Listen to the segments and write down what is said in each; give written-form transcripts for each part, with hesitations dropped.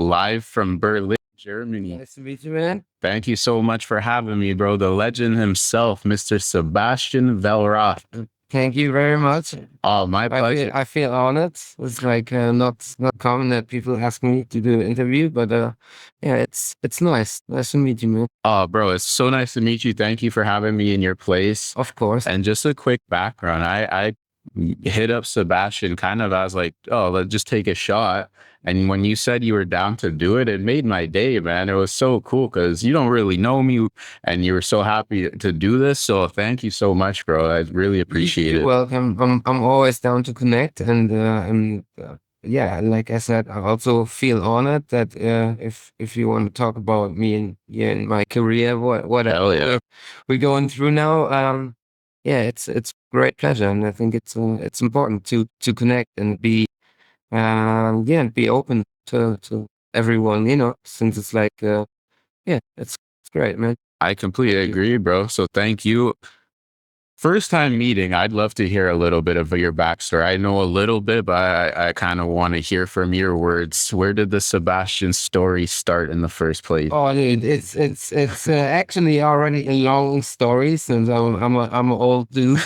live from Berlin, Germany. Nice to meet you, man. Thank you so much for having me, bro. The legend himself, Mr. Sebastian Vellrath. Thank you very much. Oh, my pleasure. I feel honored. It's like not common that people ask me to do an interview, but yeah, it's nice. Nice to meet you, man. Oh, bro, it's so nice to meet you. Thank you for having me in your place. Of course. And just a quick background, I hit up Sebastian kind of as like, oh, let's just take a shot. And when you said you were down to do it, it made my day, man. It was so cool because you don't really know me and you were so happy to do this. So thank you so much, bro. I really appreciate it. You're welcome. I'm always down to connect, and yeah, like I said, I also feel honored that if you want to talk about me and my career, what Hell yeah. we're going through now, yeah, it's great pleasure, and I think it's important to connect and be yeah, and be open to everyone, since it's like yeah, it's great, man. I completely agree, bro. So thank you. First time meeting, I'd love to hear a little bit of your backstory. I know a little bit, but I kind of want to hear from your words. Where did the Sebastian story start in the first place? Oh, dude, it's actually already a long story since I'm an old dude,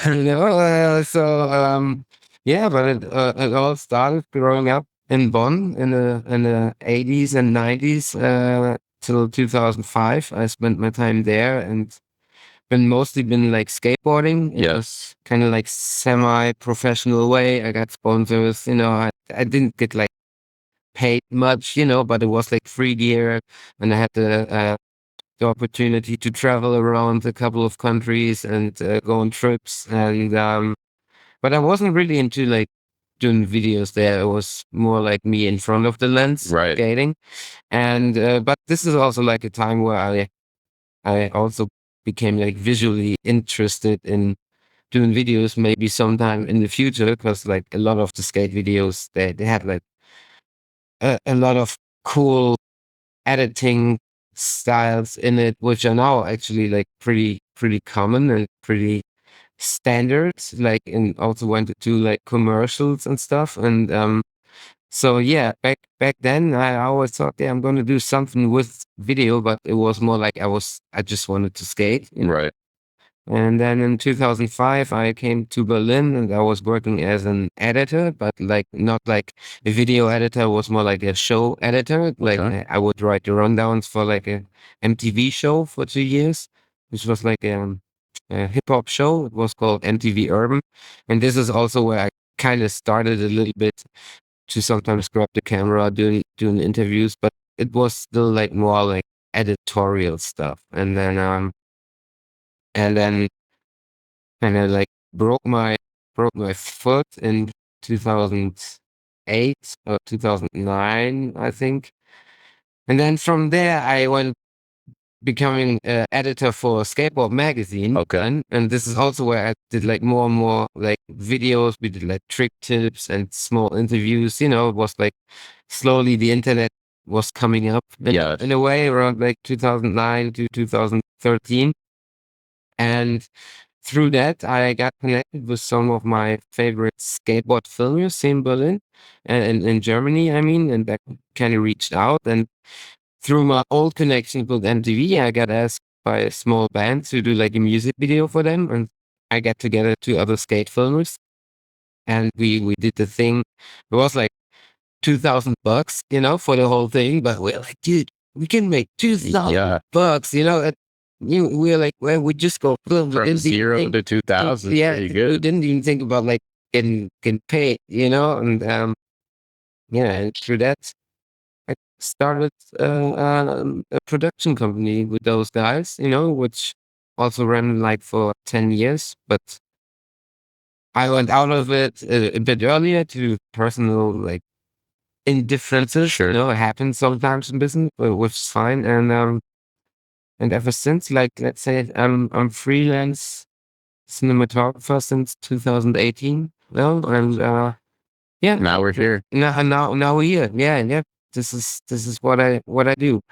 so yeah, but it all started growing up in Bonn in the 80s and 90s till 2005. I spent my time there and mostly been like skateboarding. Yes. Kind of like semi-professional way. I got sponsors, I didn't get like paid much, but it was like free gear, and I had the opportunity to travel around a couple of countries and go on trips. And but I wasn't really into like doing videos there. It was more like me in front of the lens, Right. skating. And but this is also like a time where I also became like visually interested in doing videos maybe sometime in the future, because like a lot of the skate videos they had like a lot of cool editing styles in it, which are now actually like pretty common and pretty standard. Like, and also went to like commercials and stuff. And so yeah, back then I always thought, yeah, I'm going to do something with video, but it was more like I just wanted to skate. Right. And then in 2005, I came to Berlin and I was working as an editor, but like not like a video editor, was more like a show editor. Like I would write the rundowns for like a MTV show for 2 years, which was like a hip hop show. It was called MTV Urban. And this is also where I kind of started a little bit to sometimes grab the camera, doing interviews, but it was still like more like editorial stuff. And then and I like broke my foot in 2008 or 2009, I think. And then from there, I went becoming editor for Skateboard magazine. Okay. And this is also where I did like more and more like videos. We did like trick tips and small interviews. It was like slowly the internet was coming up in a way around like 2009 to 2013. And through that, I got connected with some of my favorite skateboard filmmakers in Berlin and in Germany, I mean, and that kind of reached out. And through my old connection with MTV, I got asked by a small band to do like a music video for them. And I got together two other skate filmers, and we did the thing. It was like $2,000, for the whole thing. But we're like, dude, we can make $2,000, we're like, well, we just go film from 0 to 2,000. Yeah, pretty good. we didn't even think about like getting paid, and yeah, and through that, I started a production company with those guys, which also ran like for 10 years, but I went out of it a bit earlier to personal like indifferences. Sure. It happens sometimes in business, which is fine. And ever since, like, let's say I'm freelance cinematographer since 2018. Well, and yeah, Now we're here. Now we're here. Yeah. This is what I do.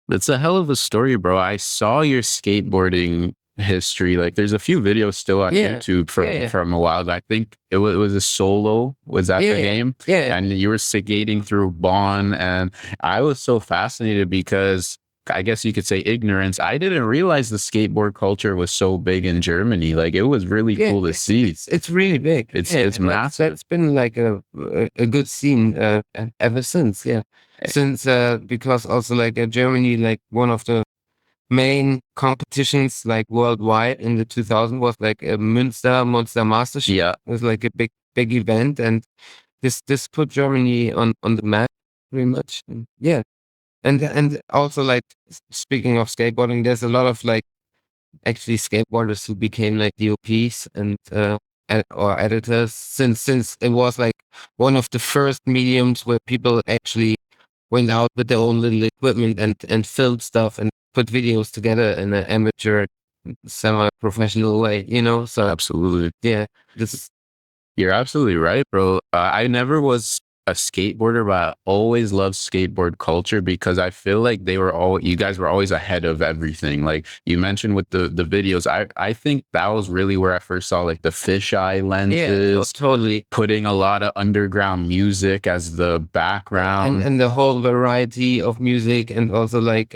It's a hell of a story, bro. I saw your skateboarding history. Like there's a few videos still on Yeah. YouTube Yeah. Yeah. from a while. I think it was a solo. Was that Yeah. the game? Yeah. And you were skating through Bonn, and I was so fascinated because I guess you could say ignorance. I didn't realize the skateboard culture was so big in Germany. Like it was really Yeah. cool to see. It's really big. It's Yeah, it's massive. that's been like a good scene ever since. Yeah, since because also like Germany, like one of the main competitions like worldwide in the 2000 was like a Monster Mastership. Yeah, It was like a big event, and this put Germany on the map pretty much. And yeah, and also like speaking of skateboarding, there's a lot of like actually skateboarders who became like DOPs and or editors since it was like one of the first mediums where people actually went out with their own little equipment and filmed stuff and put videos together in an amateur, semi-professional way, you know? So absolutely. yeah, this is You're absolutely right, bro. I never was a skateboarder, but I always loved skateboard culture because I feel like you guys were always ahead of everything. Like you mentioned with the videos, I think that was really where I first saw like the fisheye lenses, totally. putting a lot of underground music as the background. And the whole variety of music and also like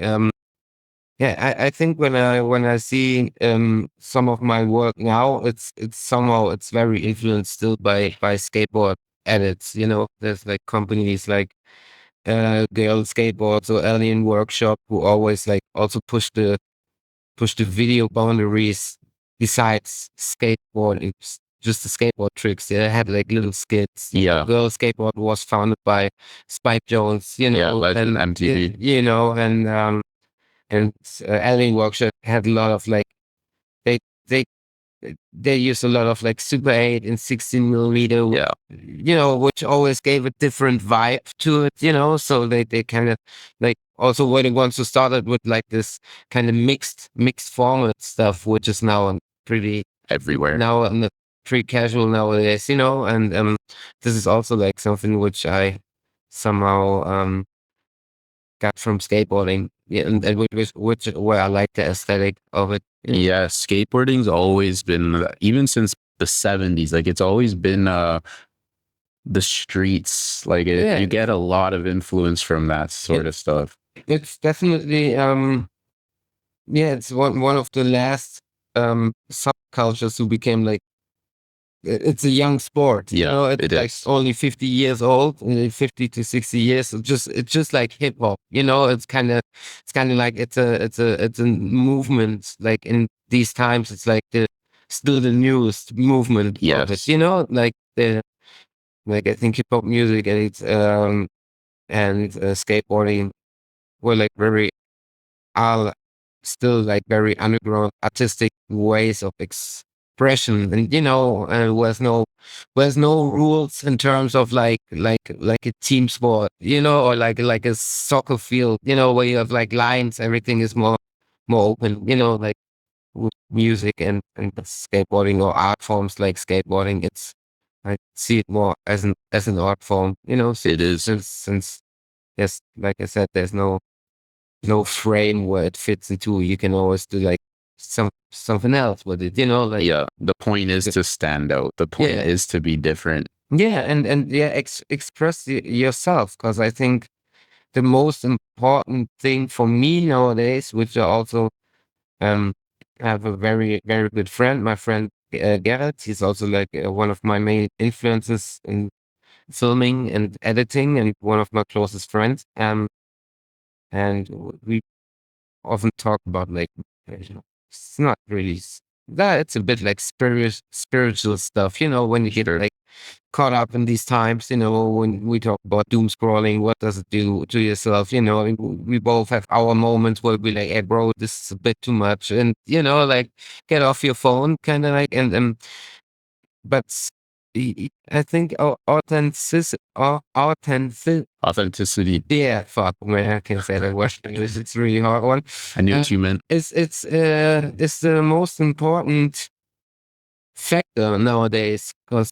yeah, I think when I see some of my work now, it's somehow it's very influenced still by skateboard edits. You know, there's like companies like Girl Skateboards or Alien Workshop who always like also push the video boundaries besides skateboard. It's just the skateboard tricks. They had like little skits. Yeah. Girl Skateboard was founded by Spike Jones, you know, Legend and MTV. you know, and Alien Workshop had a lot of like they they they used a lot of like Super 8 and 16 millimeter, Yeah. you know, which always gave a different vibe to it, you know. So they kind of like also when it wants to start it with like this kind of mixed format stuff, which is now pretty Everywhere. now pretty casual nowadays, you know. And this is also like something which I somehow got from skateboarding. Yeah, and which where I like the aesthetic of it. Yeah, skateboarding's always been, even since the 70s, like it's always been the streets. Like you get a lot of influence from that sort of stuff. It's definitely yeah, it's one of the last subcultures who became like it's a young sport. Yeah, you know, it's it like is. only 50 years old, 50 to 60 years. It's just like hip hop, you know. It's kind of like it's a movement. Like in these times, it's like still the newest movement of it. Yes. You know, like I think hip hop music and it's and skateboarding were like very are still like very underground artistic ways of expression, and you know, there's no rules in terms of like a team sport, you know, or like a soccer field, you know, where you have like lines. Everything is more open, you know, like with music and skateboarding or art forms like skateboarding. I see it more as an art form, you know. It is. Since yes, like I said, there's no frame where it fits into. You can always do like something else with it, you know. Like Yeah, the point is to stand out. The point is to be different. Yeah, and yeah, express yourself, because I think the most important thing for me nowadays, which I also have a very good friend, my friend Garrett. He's also like one of my main influences in filming and editing, and one of my closest friends. And we often talk about like you know, it's not really that it's a bit like spiritual stuff, you know, when you get like caught up in these times, you know, when we talk about doom scrolling, what does it do to yourself? You know, I mean, we both have our moments where we like, hey bro, this is a bit too much, and you know, like get off your phone, kind of like, and but I think our Authenticity. yeah, fuck, man, I can't say that word. It's really hard one. I knew what you meant. It's the most important factor nowadays, because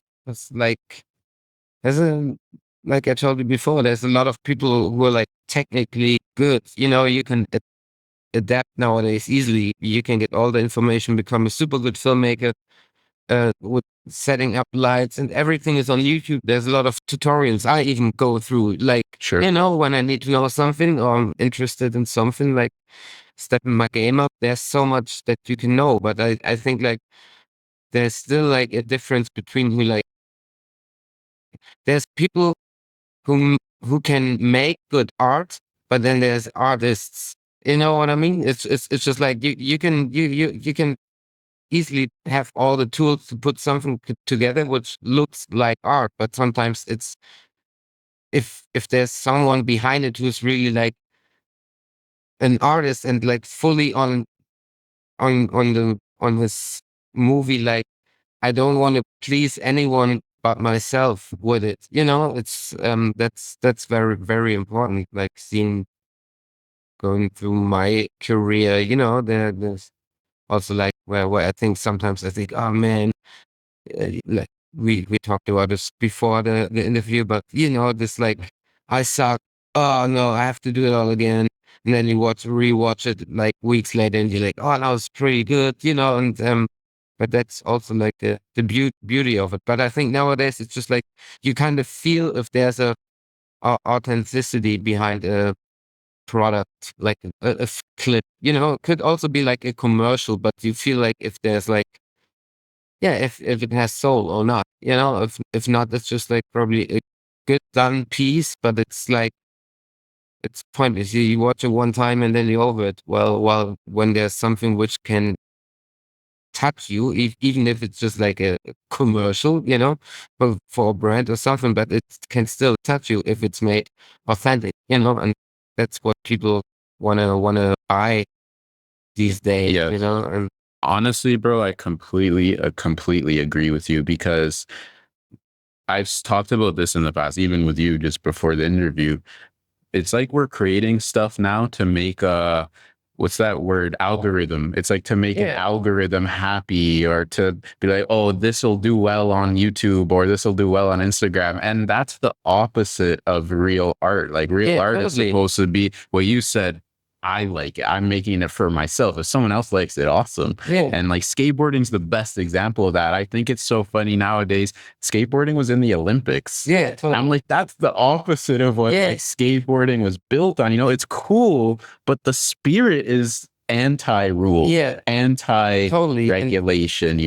like there's a like I told you before, there's a lot of people who are like technically good. You know, you can adapt nowadays easily. You can get all the information, become a super good filmmaker, with setting up lights, and everything is on YouTube. There's a lot of tutorials I even go through, like, Sure. when I need to know something or I'm interested in something, like stepping my game up. There's so much that you can know, but I think like there's still like a difference between there's people who can make good art, but then there's artists. You know what I mean? It's just like you can easily have all the tools to put something together which looks like art, but sometimes it's if there's someone behind it who's really like an artist and like fully on his movie, like, I don't want to please anyone but myself with it. It's that's very, very important. Like seeing going through my career, there's also like where I think sometimes I think, oh man, like we talked about this before the interview, but this like I suck. Oh no, I have to do it all again. And then you rewatch it like weeks later, and you're like, oh, that was pretty good, and but that's also like the beauty of it. But I think nowadays it's just like you kind of feel if there's a authenticity behind a product, like a clip. It could also be like a commercial, but you feel like if there's like, yeah, if it has soul or not. If not, it's just like probably a good done piece, but it's like it's pointless. You watch it one time and then you're over it. Well, when there's something which can touch you, even if it's just like a commercial, for a brand or something, but it can still touch you if it's made authentic, and that's what people wanna buy these days, Yeah. and Honestly, bro, I completely agree with you because talked about this in the past, even with you just before the interview. It's like we're creating stuff now to make a what's that word? Algorithm. It's like to make an algorithm happy or to be like, oh, this will do well on YouTube or this will do well on Instagram. And that's the opposite of real art. Like real art is totally. supposed to be what you said. I like it. I'm making it for myself. If someone else likes it, awesome. Yeah. And like skateboarding's the best example of that. I think it's so funny nowadays. Skateboarding was in the Olympics. Yeah, totally. I'm like, that's the opposite of what like skateboarding was built on. It's cool, but the spirit is anti-rule, totally. anti-regulation,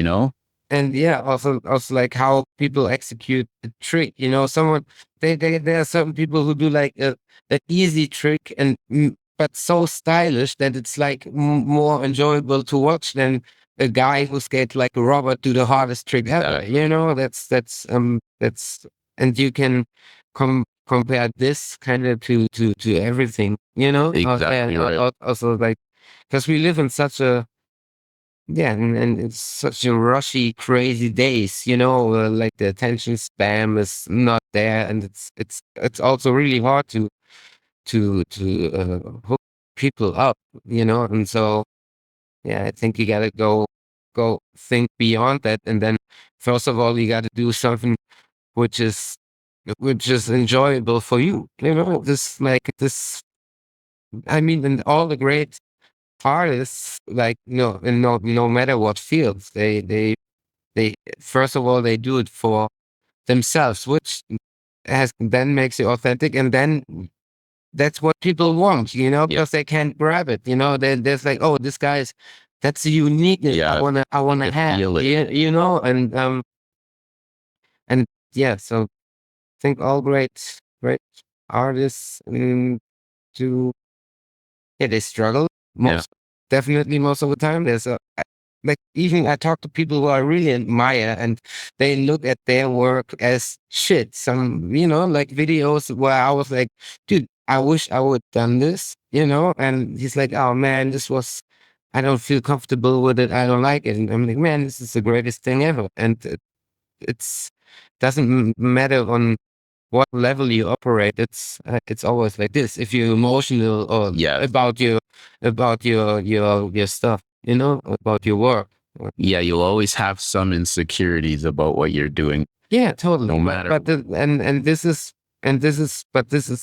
And yeah, also like how people execute the trick. Someone there are certain people who do like an easy trick but so stylish that it's like more enjoyable to watch than a guy who skates like a robot do the hardest trick ever. That's and you can compare this kind of to everything. Exactly right. Also like because we live in such a and it's such a rushy, crazy days, like the attention span is not there, and it's also really hard to hook people up, and so I think you gotta go think beyond that, and then first of all you gotta do something which is enjoyable for you, this like this. I mean, and all the great artists, like and no matter what fields, they first of all they do it for themselves, which then makes it authentic, and then that's what people want, because they can't grab it, there's like, oh, this guy's that's a uniqueness I wanna have, and so I think all great artists do they struggle definitely most of the time. There's like even I talk to people who I really admire and they look at their work as shit. Some, like videos where I was like, dude, I wish I would done this, and he's like, oh man, I don't feel comfortable with it. I don't like it. And I'm like, man, this is the greatest thing ever. And it's doesn't matter on what level you operate. It's always like this. If you're emotional or about your stuff, about your work. Yeah, you'll always have some insecurities about what you're doing. Yeah, totally. No matter. But this is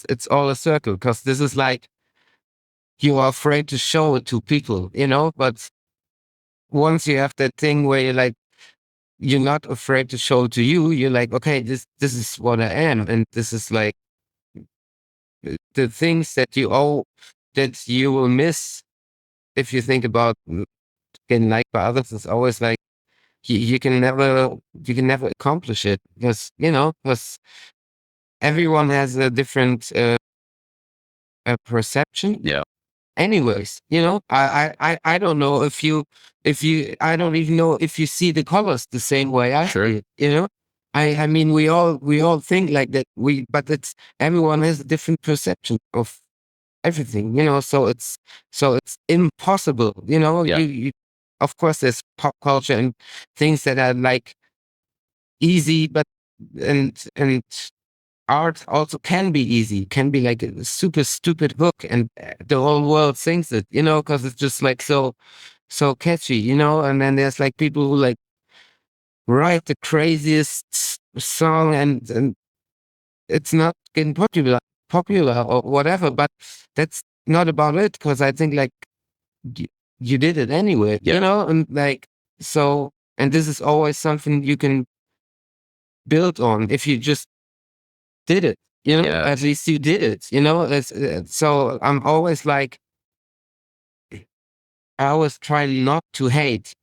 it's all a circle, because this is like you are afraid to show it to people, but once you have that thing where you're not afraid to show it to you, you're like, okay, this is what I am. And this is like the things that you will miss if you think about getting liked by others. It's always like, you can never accomplish it because everyone has a different perception. Yeah. Anyways, I don't know I don't even know if you see the colors the same way I Sure. see it. I mean, we all think like that. But it's everyone has a different perception of everything. So it's impossible. Yeah. Of course, there's pop culture and things that are like easy, but and art also can be easy, can be like a super stupid hook, and the whole world sings it, because it's just like so catchy, and then there's like people who like write the craziest song, and it's not getting popular or whatever, but that's not about it, because I think like you did it anyway, and like, so, and this is always something you can build on if you just did it, Yeah. at least you did it, so I'm always like, I always try not to hate,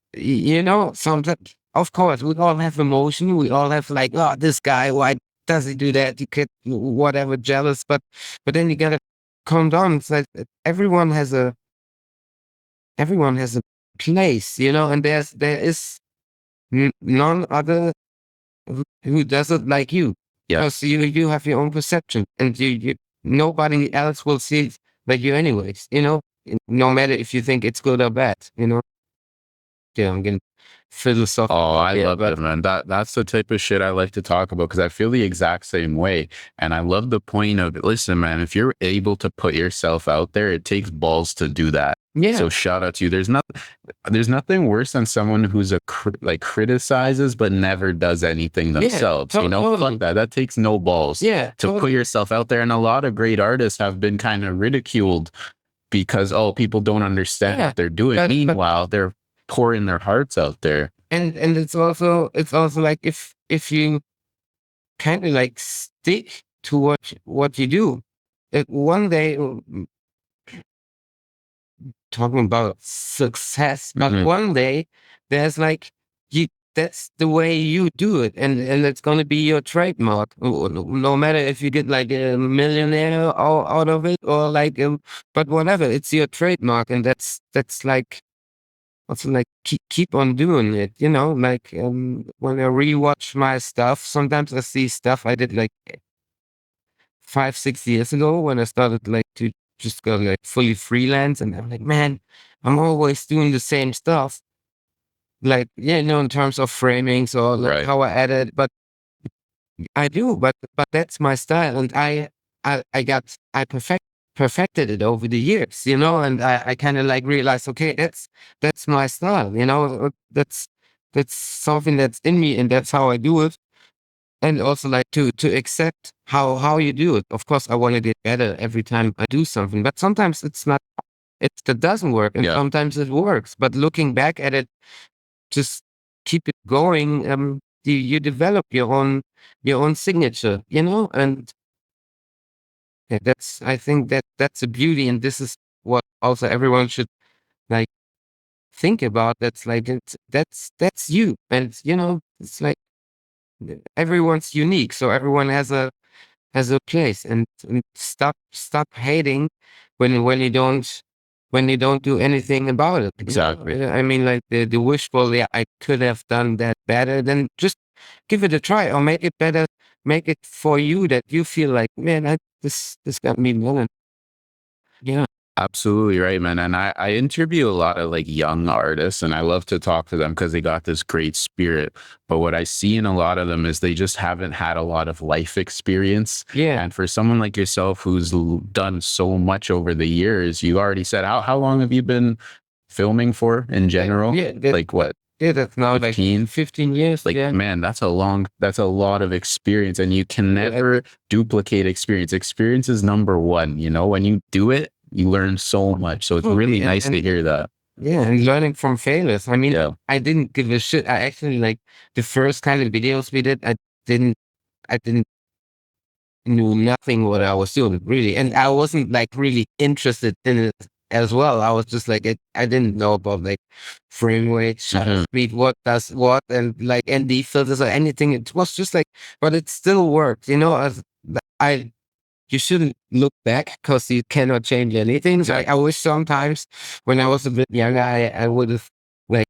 sometimes, of course, we all have emotion, we all have like, oh, this guy, why does he do that? You get whatever, jealous, but then you gotta calm down. It's like everyone has a place, and there is none other who does it like you. Yeah. Because you have your own perception, and nobody else will see it like you anyways, no matter if you think it's good or bad, Yeah, I'm getting philosophical. Oh, I love but it, man. That's the type of shit I like to talk about because I feel the exact same way. And I love the point of, listen, man, if you're able to put yourself out there, it takes balls to do that. yeah, So shout out to you. There's nothing worse than someone who's like criticizes but never does anything themselves. totally. Fuck that. That takes no balls. Yeah, To put yourself out there. And a lot of great artists have been kind of ridiculed because people don't understand what they're doing. Meanwhile, they're pouring their hearts out there. And it's also like, if you kind of like stick to what you do, one day, talking about success, but one day there's like, that's the way you do it, and it's going to be your trademark, no matter if you get like a millionaire out of it, or like, but whatever, it's your trademark, and that's like, also like, keep on doing it, like, when I rewatch my stuff, sometimes I see stuff I did like 5-6 years ago, when I started like to just go like fully freelance, and I'm like, man, I'm always doing the same stuff, like, in terms of framings or like how I edit, but I do, but that's my style, and I perfected it over the years, and I kind of like realized, okay, that's my style, that's something that's in me, and that's how I do it. And also like to accept how you do it. Of course, I want to get better every time I do something, but sometimes that doesn't work, and sometimes it works. But looking back at it, just keep it going. You develop your own signature, and I think that's a beauty, and this is what also everyone should like think about. That's like, that's you, and it's like, everyone's unique, so everyone has a place, and stop hating when you don't do anything about it. Exactly. I mean, like the wishful, I could have done that better. Then just give it a try, or make it better. Make it for you, that you feel like, man, this got me going. Yeah. Absolutely right, man. And I interview a lot of like young artists, and I love to talk to them because they got this great spirit. But what I see in a lot of them is they just haven't had a lot of life experience. Yeah. And for someone like yourself who's done so much over the years, you already said, how long have you been filming for in general? Like what? Yeah, that's now 15? like 15 years. Like, man, that's a lot of experience, and you can never duplicate experience. Experience is number one. When you do it, you learn so much. So it's really nice to hear that. Yeah, and learning from failures. I mean, I didn't give a shit. I actually, like, the first kind of videos we did, I didn't knew nothing what I was doing, really. And I wasn't like really interested in it as well. I was just like, I didn't know about like frame rate, shutter speed, what does what, and like ND filters or anything. It was just like, but it still worked, you know. I you shouldn't look back because you cannot change anything. So I wish sometimes when I was a bit younger, I would have like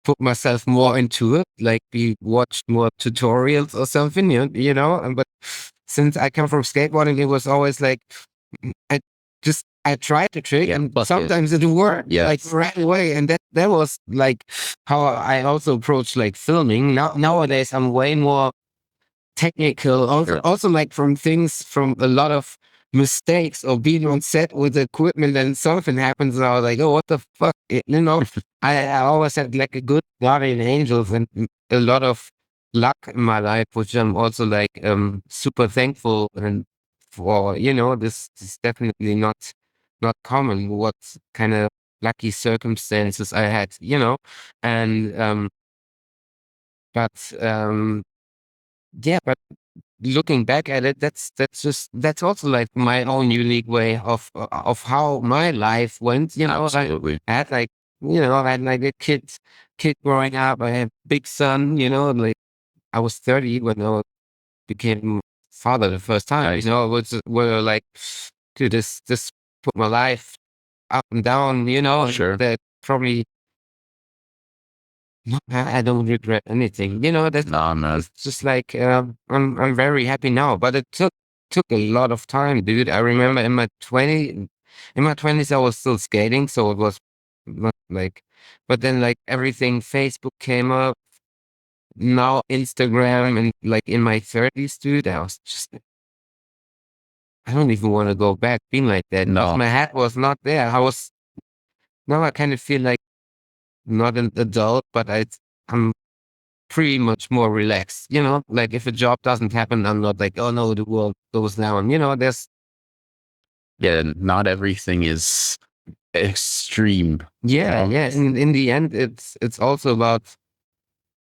put myself more into it, like we watched more tutorials or something, you know. But since I come from skateboarding, it was always like I I tried the trick, and sometimes it worked, like right away. And that was like how I also approach like filming. Nowadays, I'm way more technical, also like from a lot of mistakes or being on set with equipment and something happens and I was like, oh, what the fuck, you know. I always had like a good guardian angels and a lot of luck in my life, which I'm also like super thankful and for, you know. This is definitely not common what kind of lucky circumstances I had, you know. And but yeah, but looking back at it, that's also like my own unique way of how my life went. You know, Absolutely. I had like, you know, I had like a kid growing up. I had big son. You know, like I was 30 when I became father the first time. Nice. You know, it was where like, dude, this put my life up and down. You know, Sure. that probably. No, I don't regret anything. You know, No, man. it's just like I'm very happy now. But it took a lot of time, dude. I remember in my 20s I was still skating, so it was not like, but then like everything, Facebook came up, now Instagram, and like in my 30s, dude, I was just, I don't even want to go back being like that. No. My head was not there. Now I kind of feel like not an adult, but I'm pretty much more relaxed, you know. Like if a job doesn't happen, I'm not like, oh no, the world goes down. You know, not everything is extreme. yeah. In the end, it's also about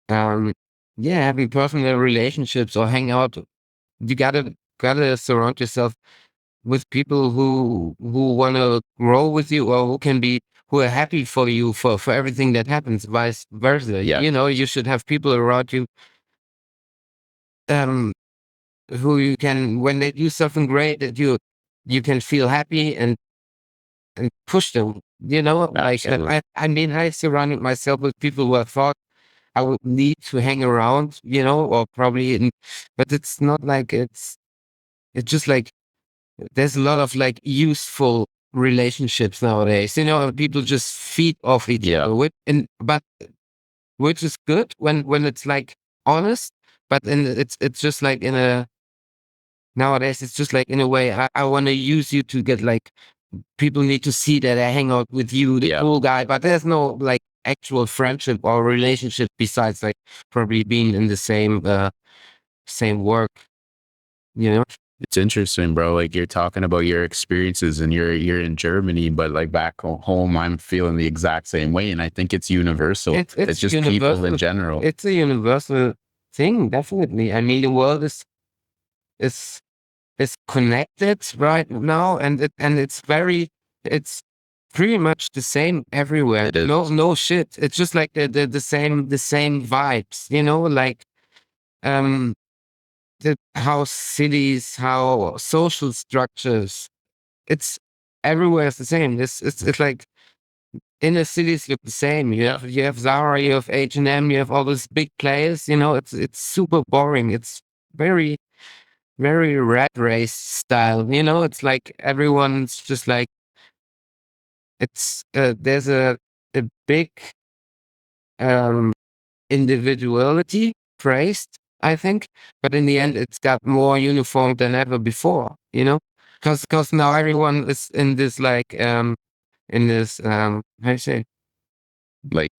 um having personal relationships or hang out. You gotta surround yourself with people who wanna grow with you or who are happy for you for everything that happens, vice versa. Yeah. You know, you should have people around you um who you can, when they do something great, that you can feel happy and push them, you know. Like I mean, I surrounded myself with people who I thought I would need to hang around, you know, or probably but it's not like it's just like there's a lot of like useful relationships nowadays, you know, and people just feed off each other but which is good when it's like honest, but then it's just like nowadays, it's just like in a way, I want to use you to get like, people need to see that I hang out with you, the cool guy, but there's no like actual friendship or relationship besides like probably being in the same work, you know? It's interesting, bro. Like you're talking about your experiences and you're in Germany, but like back home, I'm feeling the exact same way. And I think it's universal. It's just universal. People in general. It's a universal thing, definitely. I mean, the world is connected right now, and it's pretty much the same everywhere. No shit. It's just like the same vibes, you know, like how cities, how social structures, it's everywhere is the same. It's like inner cities look the same. You have Zara, you have H&M, you have all these big players, you know. It's super boring. It's very very rat race style, you know. It's like everyone's just like, it's there's a big um individuality praised, I think, but in the end it's got more uniform than ever before, you know, because now everyone is in this like how do you say, like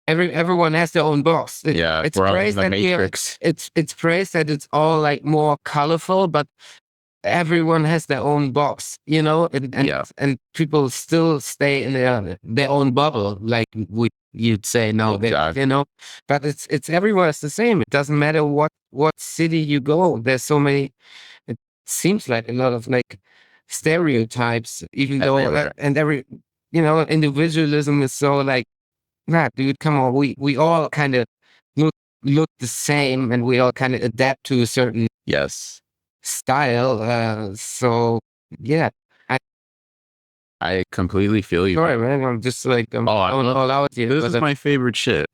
everyone has their own boss. It's we're all in praised the that Matrix. it's praised that it's all like more colorful, but everyone has their own box, you know, and people still stay in their own bubble, like you'd say now, Exactly. you know, but it's everywhere. It's the same. It doesn't matter what city you go. There's so many. It seems like a lot of like stereotypes, even though and every, you know, individualism is so like, nah, dude, come on. We all kind of look the same, and we all kind of adapt to a certain style. So yeah, I completely feel you. Sorry, man. I'm just like, all out here. This is my favorite shit.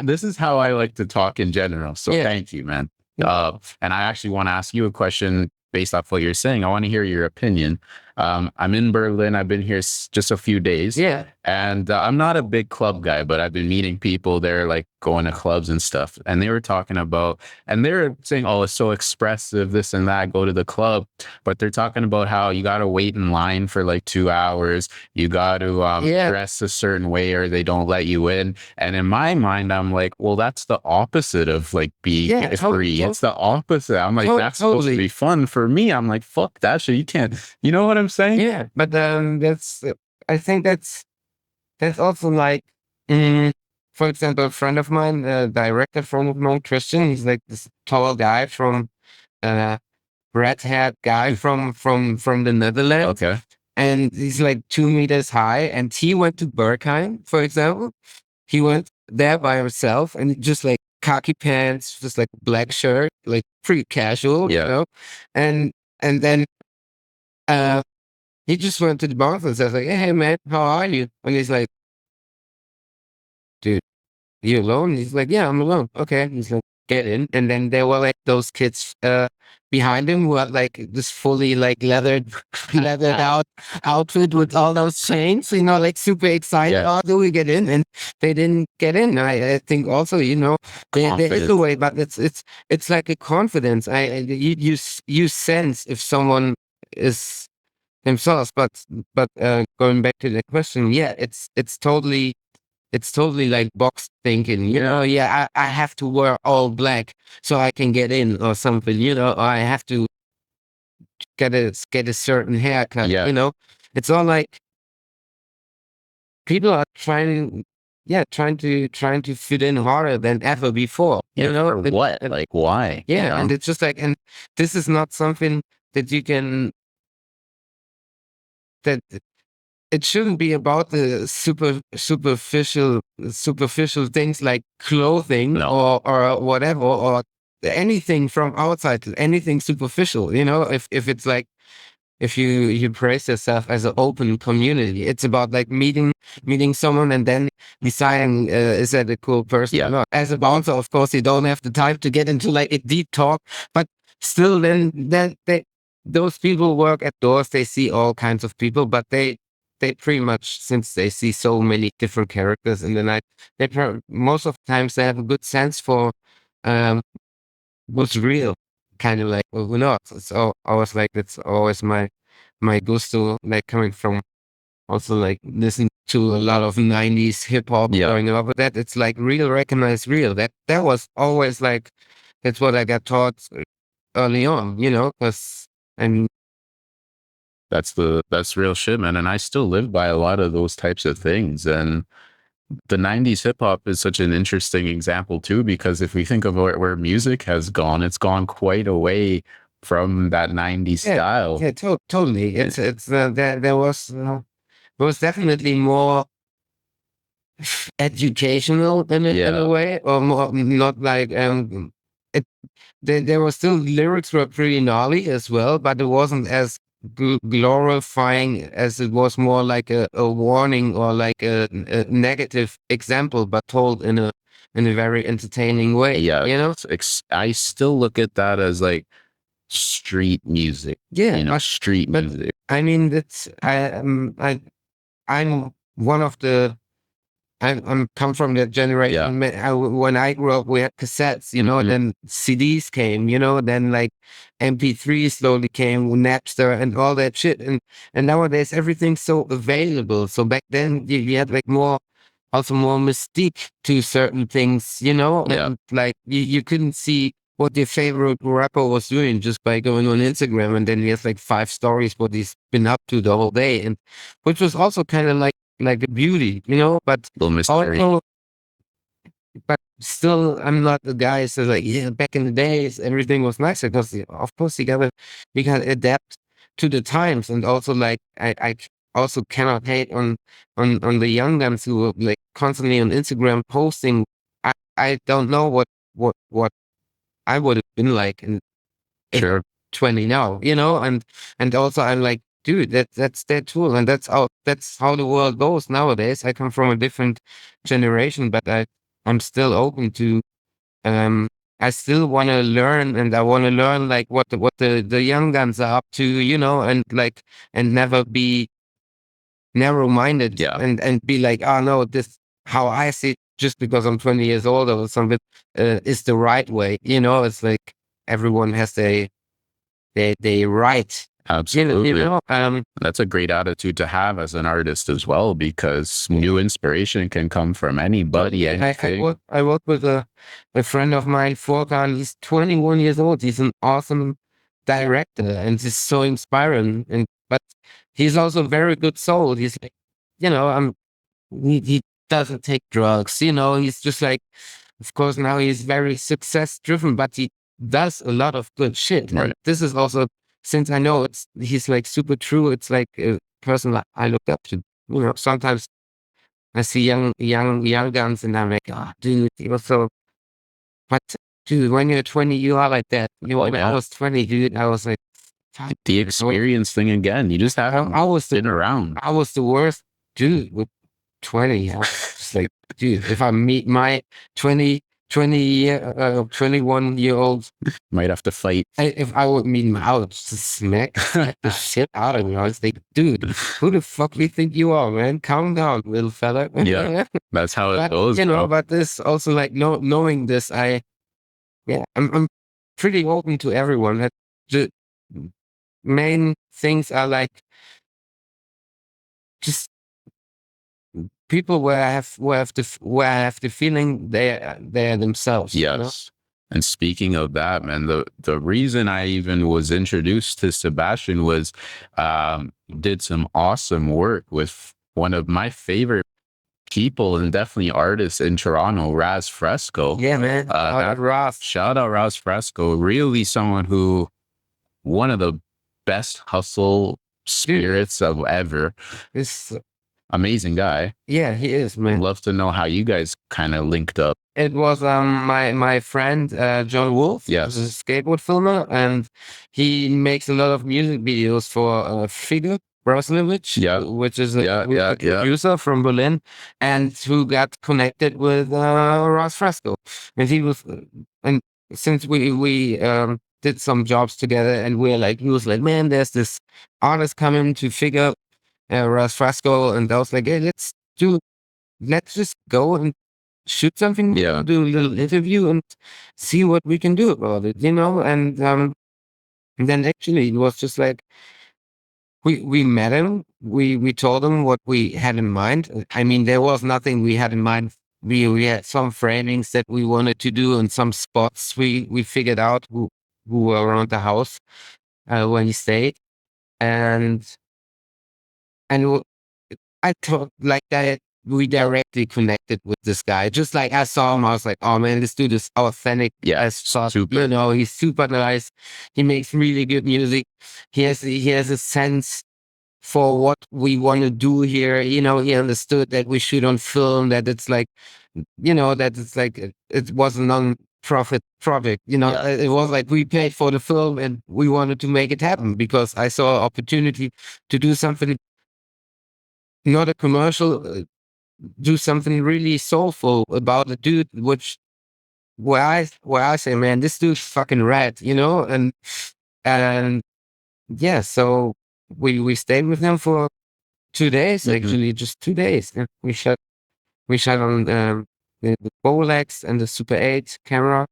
This is how I like to talk in general. So thank you, man. And I actually want to ask you a question based off what you're saying. I want to hear your opinion. I'm in Berlin. I've been here just a few days. Yeah. And I'm not a big club guy, but I've been meeting people there, like going to clubs and stuff. And they were talking about, and they're saying, oh, it's so expressive, this and that, go to the club. But they're talking about how you got to wait in line for like 2 hours. You got to dress a certain way or they don't let you in. And in my mind, I'm like, well, that's the opposite of like being free. It's the opposite. I'm like, that's supposed to be fun. For me, I'm like, fuck that shit. You can't, you know what I'm saying? Yeah, but I think that's also like, for example, a friend of mine, a director friend of mine, Christian. He's like this tall guy from, red-haired guy from the Netherlands. Okay. And he's like 2 meters high, and he went to Bergheim, for example. He went there by himself, and just like khaki pants, just like black shirt, like pretty casual, you know. And then he just went to the bar and says like, "Hey man, how are you?" And he's like, "Dude, you alone?" He's like, "Yeah, I'm alone." Okay. He's like, "Get in." And then there were like those kids behind him who had like this fully like leathered out outfit with all those chains, you know, like super excited. Oh, do we get in? And they didn't get in. I think also, you know, there is a way, but it's like a confidence. You sense if someone is themselves, but going back to the question, yeah, it's totally like box thinking, you know. Yeah, I have to wear all black so I can get in or something, you know, or I have to get a certain haircut, you know. It's all like people are trying to fit in harder than ever before, you know. What? Like, why? Yeah, you know? and it's just like, and this is not something that you can, that it shouldn't be about the superficial things like clothing or whatever, or anything from outside, anything superficial, you know. If it's like, if you praise yourself as an open community, it's about like meeting someone and then deciding, is that a cool person or not. As a bouncer, of course, you don't have the time to get into like a deep talk, but still, then those people work at doors, they see all kinds of people, but they pretty much, since they see so many different characters in the night, most of the times they have a good sense for what's real, kind of like, well, we're not. So I was like, that's always my gusto, like coming from also like listening to a lot of 90s hip hop growing up with that. It's like real, recognize real. That was always like, that's what I got taught early on, you know, because that's real shit, man. And I still live by a lot of those types of things. And the 90s hip hop is such an interesting example too, because if we think of where music has gone, it's gone quite away from that 90s style. Yeah, totally. It's there was definitely more educational in a way, or more, not like there were still, lyrics were pretty gnarly as well, but it wasn't as glorifying as it was more like a warning or like a negative example, but told in a very entertaining way. You know, I still look at that as like street music. Yeah, you know, street music. I mean, that's I'm one of the. I'm come from that generation. When I grew up, we had cassettes, you know, and then CDs came, you know, then like MP3 slowly came, Napster and all that shit. And nowadays everything's so available. So back then you had like more mystique to certain things, you know, and like you couldn't see what your favorite rapper was doing just by going on Instagram, and then he has like 5 stories what he's been up to the whole day, and which was also kind of like a beauty, you know. But Little mystery. also, but still, I'm not the guy who says like, yeah, back in the days everything was nicer, because of course you gotta adapt to the times, and also like I also cannot hate on the young guns who are like constantly on Instagram posting. I don't know what I would have been like in Sure. 20 now, you know, and also I'm like, dude, that's their tool, and that's how the world goes nowadays. I come from a different generation, but I'm still open to um I still want to learn, and I want to learn like what the young guns are up to, you know, and like, and never be narrow-minded, Yeah. and be like, oh no, this how I see it, just because I'm 20 years older or something, is the right way, you know. It's like everyone has they right. Absolutely. You know, That's a great attitude to have as an artist as well, because new inspiration can come from anybody. I work with a friend of mine, Furkan. He's 21 years old. He's an awesome director, and he's so inspiring. And but he's also a very good soul. He's like, you know, he doesn't take drugs. You know, he's just like, of course, now he's very success driven, but he does a lot of good shit. Right. And this is also, since I know he's like super true. It's like a person that I look up to. You know, sometimes I see young guns, and I'm like, oh, dude, you're so. But dude, when you're 20, you are like that. You know, when I was 20, dude, I was like, fuck. The experience thing again. You just haven't been around. I was the worst dude with 20. I was just like, dude, if I meet my 21-year-old, Might have to fight. if I would meet him, I would just smack the shit out of him. I was like, dude, who the fuck do you think you are, man? Calm down, little fella. Yeah, that's how it But, goes. you know, bro. but this also like knowing this, I'm pretty open to everyone. That the main things are like just people where I have the feeling they're themselves. Yes. You know? And speaking of that, man, the reason I even was introduced to Sebastian was did some awesome work with one of my favorite people and definitely artists in Toronto, Raz Fresco. Yeah, man. Raz. Shout out Raz Fresco. Really someone who, one of the best hustle spirits of ever. This Amazing guy. Yeah, he is, man. Love to know how you guys kind of linked up. It was my friend John Wolf. Yes. He's a skateboard filmer, and he makes a lot of music videos for Figure Braslovich, Yeah. which is a producer from Berlin, and who got connected with Raz Fresco. And he was, and since we did some jobs together, and he was like, man, there's this artist coming to Figure, Raz Fresco, and I was like, hey, let's just go and shoot something, Yeah. do a little interview, and see what we can do about it, you know. And then actually it was just like we met him, we told him what we had in mind. I mean, there was nothing we had in mind. We had some framings that we wanted to do, and some spots we figured out who were around the house when he stayed, and I thought like that we directly connected with this guy. Just like I saw him, I was like, oh man, this dude is authentic. Yeah, super. You know, he's super nice. He makes really good music. He has a sense for what we want to do here. You know, he understood that we shoot on film, that it's like, you know, that it's like it was a non-profit project. You know, it was like we paid for the film and we wanted to make it happen because I saw an opportunity to do something, not a commercial, do something really soulful about a dude, where I say, man, this dude's fucking rad, you know. And yeah, so we stayed with him for 2 days, actually, just 2 days. And we shot on the Bolex and the Super 8 camera,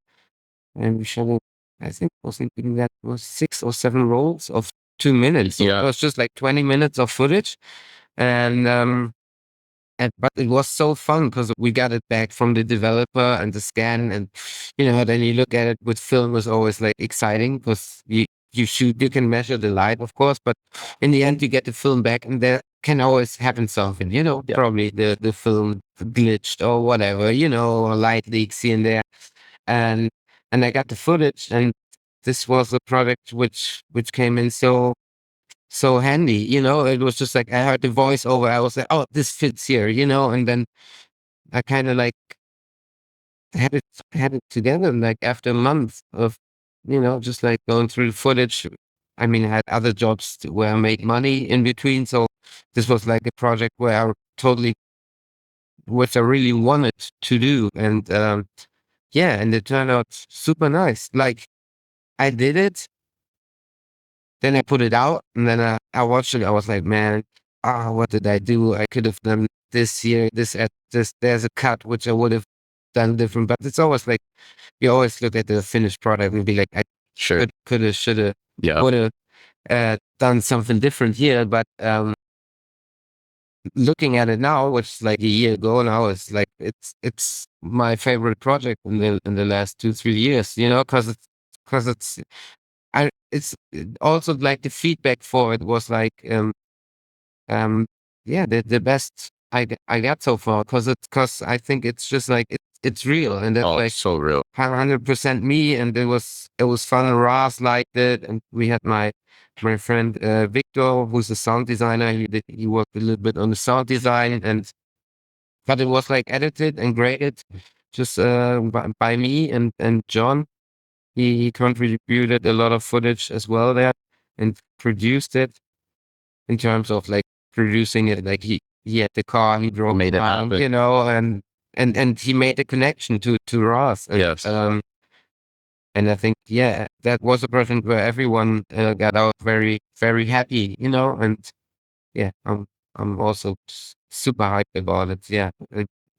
and we shot, I think that was 6 or 7 rolls of 2 minutes. So it was just like 20 minutes of footage, and but it was so fun because we got it back from the developer and the scan, and then you look at it with film was always like exciting because you shoot, you can measure the light, of course, but in the end you get the film back, and there can always happen something, probably the film glitched or whatever, or light leaks here and there, and I got the footage, and this was a product which came in so handy, it was just like I heard the voiceover, I was like, oh, this fits here, and then I kind of like had it together, like after a month of just like going through the footage. I mean, I had other jobs where I made money in between, so this was like a project where I totally, which I really wanted to do, and yeah, and it turned out super nice. Like I did it, then I put it out, and then I watched it. I was like, man, what did I do? I could have done this here, this at this. There's a cut which I would have done different, but it's always like you always look at the finished product and be like, I Sure. could have, should have, Yeah. would have done something different here. But looking at it now, which is like a year ago now, it's like it's my favorite project in the last 2-3 years. Because it's also like the feedback for it was like yeah, the best I got so far, because I think it's just like it's real, and that's like it's so real. 100% me, and it was fun, and Raz liked it, and we had my friend Victor, who's a sound designer. He worked a little bit on the sound design, but it was like edited and graded just by me and John. He contributed a lot of footage as well there and produced it in terms of like producing it. Like he had the car, he drove Made it around, happen. and he made a connection to Ross. Yes. And I think, yeah, that was a project where everyone got out very, very happy, and yeah, I'm also super hyped about it. Yeah.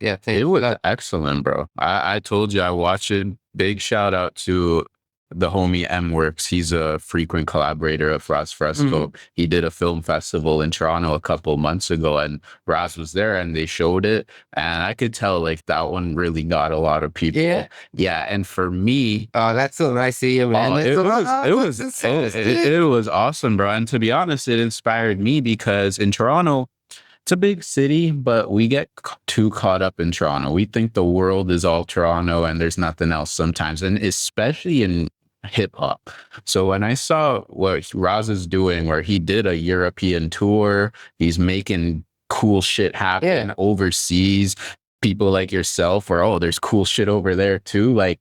Yeah. Thanks It a was lot. excellent, bro. I told you I watched it. Big shout out to the homie M Works. He's a frequent collaborator of Raz Fresco. He did a film festival in Toronto a couple months ago, and Raz was there, and they showed it, and I could tell like that one really got a lot of people. Yeah. Yeah, and for me, Oh, that's so nice to hear, man. it was awesome, bro. And to be honest, it inspired me because in Toronto, it's a big city, but we get too caught up in Toronto. We think the world is all Toronto and there's nothing else sometimes, and especially in hip hop. So when I saw what Raz is doing, where he did a European tour, he's making cool shit happen overseas. People like yourself, where there's cool shit over there too. Like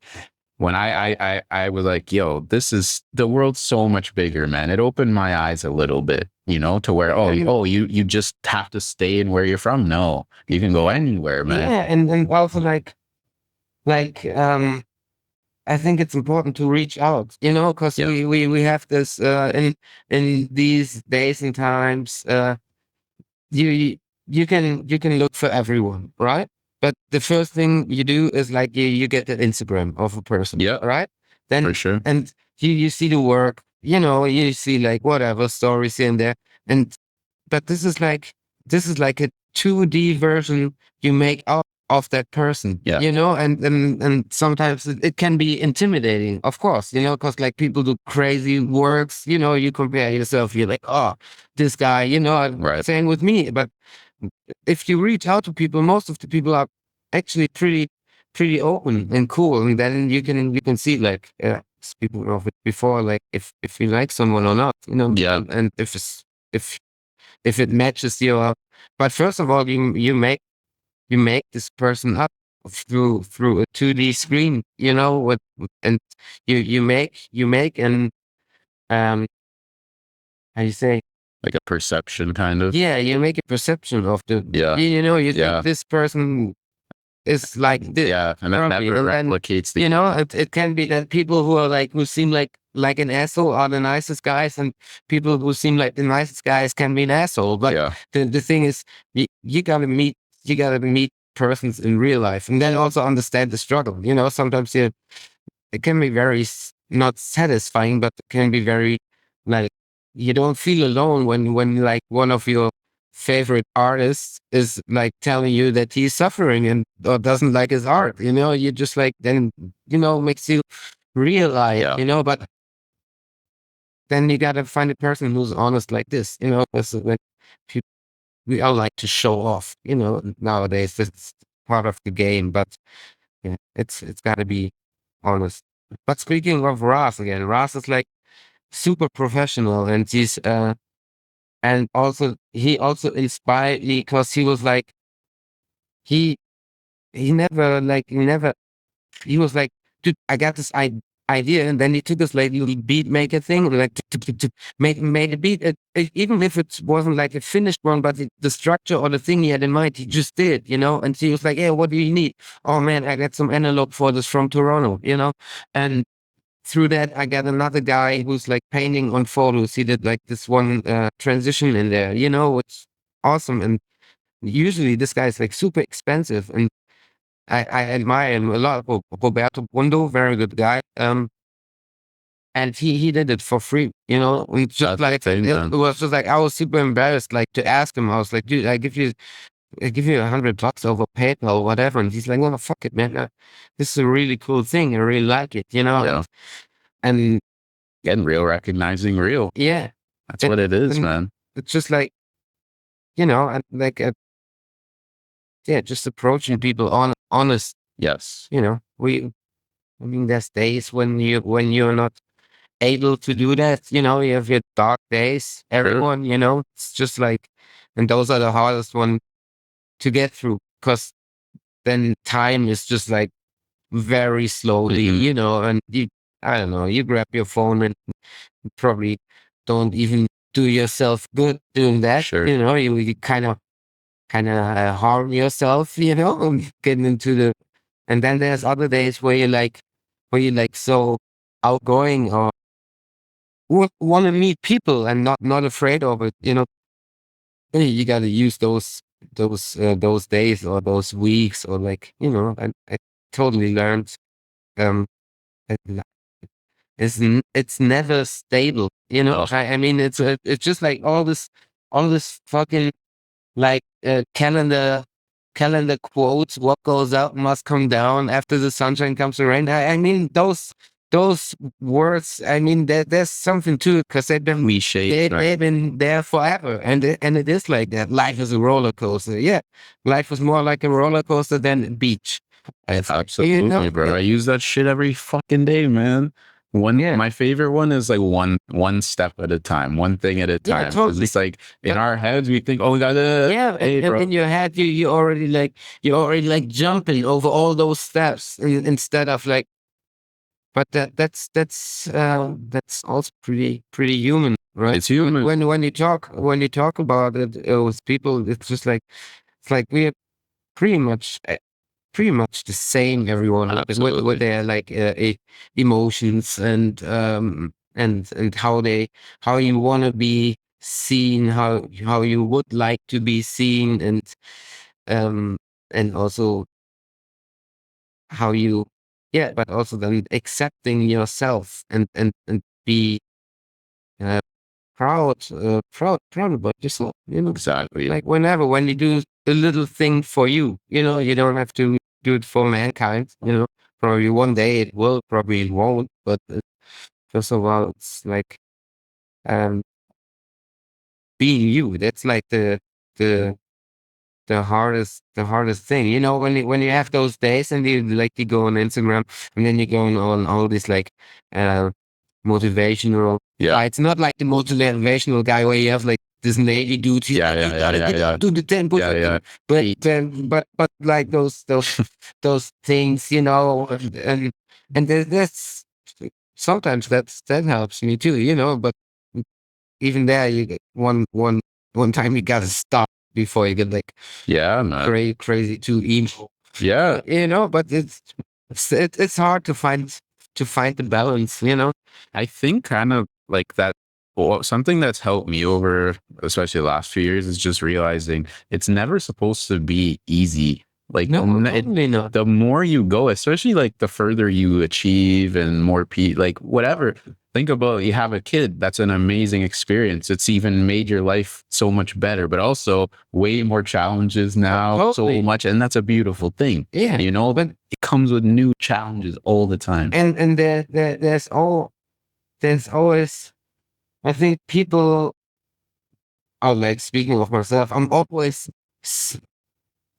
when I was like, yo, the world's so much bigger, man. It opened my eyes a little bit, to where, you just have to stay in where you're from. No, you can go anywhere, man. Yeah. And also like, I think it's important to reach out, because we have this, in these days and times, you can look for everyone, right? But the first thing you do is like you get the Instagram of a person, right? Then For sure. and you see the work, you see like whatever stories in there, but this is like a 2D version you make out of that person, and sometimes it can be intimidating, of course, because like people do crazy works, you compare yourself, you're like, oh, this guy, Right. same with me. But if you reach out to people, most of the people are actually pretty open and cool, and then you can see like speaking of it before, like if you like someone or not, and if it matches your. But first of all, you make this person up through a 2D screen, and you make and how you say, like a perception kind of. yeah, you make a perception of the, you think this person is like this. Yeah, and that never replicates the. It can be that people who seem like an asshole are the nicest guys, and people who seem like the nicest guys can be an asshole. But the thing is, you gotta meet persons in real life, and then also understand the struggle. Sometimes it can be very not satisfying, but it can be very like you don't feel alone when like one of your favorite artist is like telling you that he's suffering and or doesn't like his art, you just like, then, makes you realize, but then you gotta find a person who's honest like this, because like we all like to show off, nowadays. It's part of the game, but yeah, it's gotta be honest. But speaking of Raz again, Raz is like super professional, and and also he also inspired me because he was like, he he never he was like, dude, I got this idea, and then he took this like little beat maker thing, like made a beat. Even if it wasn't like a finished one, but the structure or the thing he had in mind, he just did, And he was like, "Yeah, what do you need? Oh man, I got some analog photos from Toronto, And through that, I got another guy who's like painting on photos. He did like this one transition in there, It's awesome. And usually this guy is like super expensive, and I admire him a lot. Roberto Bundo, very good guy. And he did it for free, It's just like it was just like I was super embarrassed, like to ask him. I was like, dude, I give you $100 over PayPal or whatever, and he's like, well, fuck it, man. This is a really cool thing. I really like it, Yeah. And Getting real, recognizing real. yeah, That's what it is, man. it's just like, and like yeah, just approaching people honest. Yes. I mean, there's days when you're not able to do that. You have your dark days. Everyone, it's just like, and those are the hardest one to get through, because then time is just like very slowly, and I don't know, you grab your phone and probably don't even do yourself good doing that. Sure. You kind of harm yourself, getting into and then there's other days where you're like so outgoing, or want to meet people and not afraid of it. You got to use those days or those weeks, or like, I totally learned, um that it's never stable. Oh. I mean, it's just like all this fucking like calendar quotes. What goes out must come down. After the sunshine comes the rain. I mean, those words. I mean, there's something to it, because they've been Cliche, right? they've been there forever, and it is like that. Life is a roller coaster. Yeah, life was more like a roller coaster than a beach. Absolutely, bro. I use that shit every fucking day, man. My favorite one is like one step at a time, one thing at a time. Totally. It's like in our heads, we think, oh, we gotta. In your head, you already like jumping over all those steps, instead of like. But that's also pretty human, right? It's human. When you talk about it with people, it's just like, it's like we're pretty much the same, everyone, with their like emotions, and how you want to be seen, how you would like to be seen, and also how you, but also then accepting yourself, and be proud about yourself, Exactly. like when you do a little thing for you, you don't have to do it for mankind, probably one day it will, probably it won't, but first of all, it's like, um being you. That's like the hardest thing, when you have those days, and you go on Instagram, and then you go on all this like motivational. It's not like the motivational guy where you have like this lady dude. Do the 10 push-ups. But like those things, and that's sometimes that helps me too, but even there, you get one time you gotta stop before you get like man, crazy too emo. But it's hard to find the balance. I think kind of like that. Well, something that's helped me over, especially the last few years, is just realizing it's never supposed to be easy. Like, no, totally not. The more you go, especially like the further you achieve and more like whatever, think about, you have a kid, that's an amazing experience. It's even made your life so much better, but also way more challenges now, Totally. so much, and that's a beautiful thing. Yeah, You know, but it comes with new challenges all the time. and there's always, I think people are like, speaking of myself, I'm always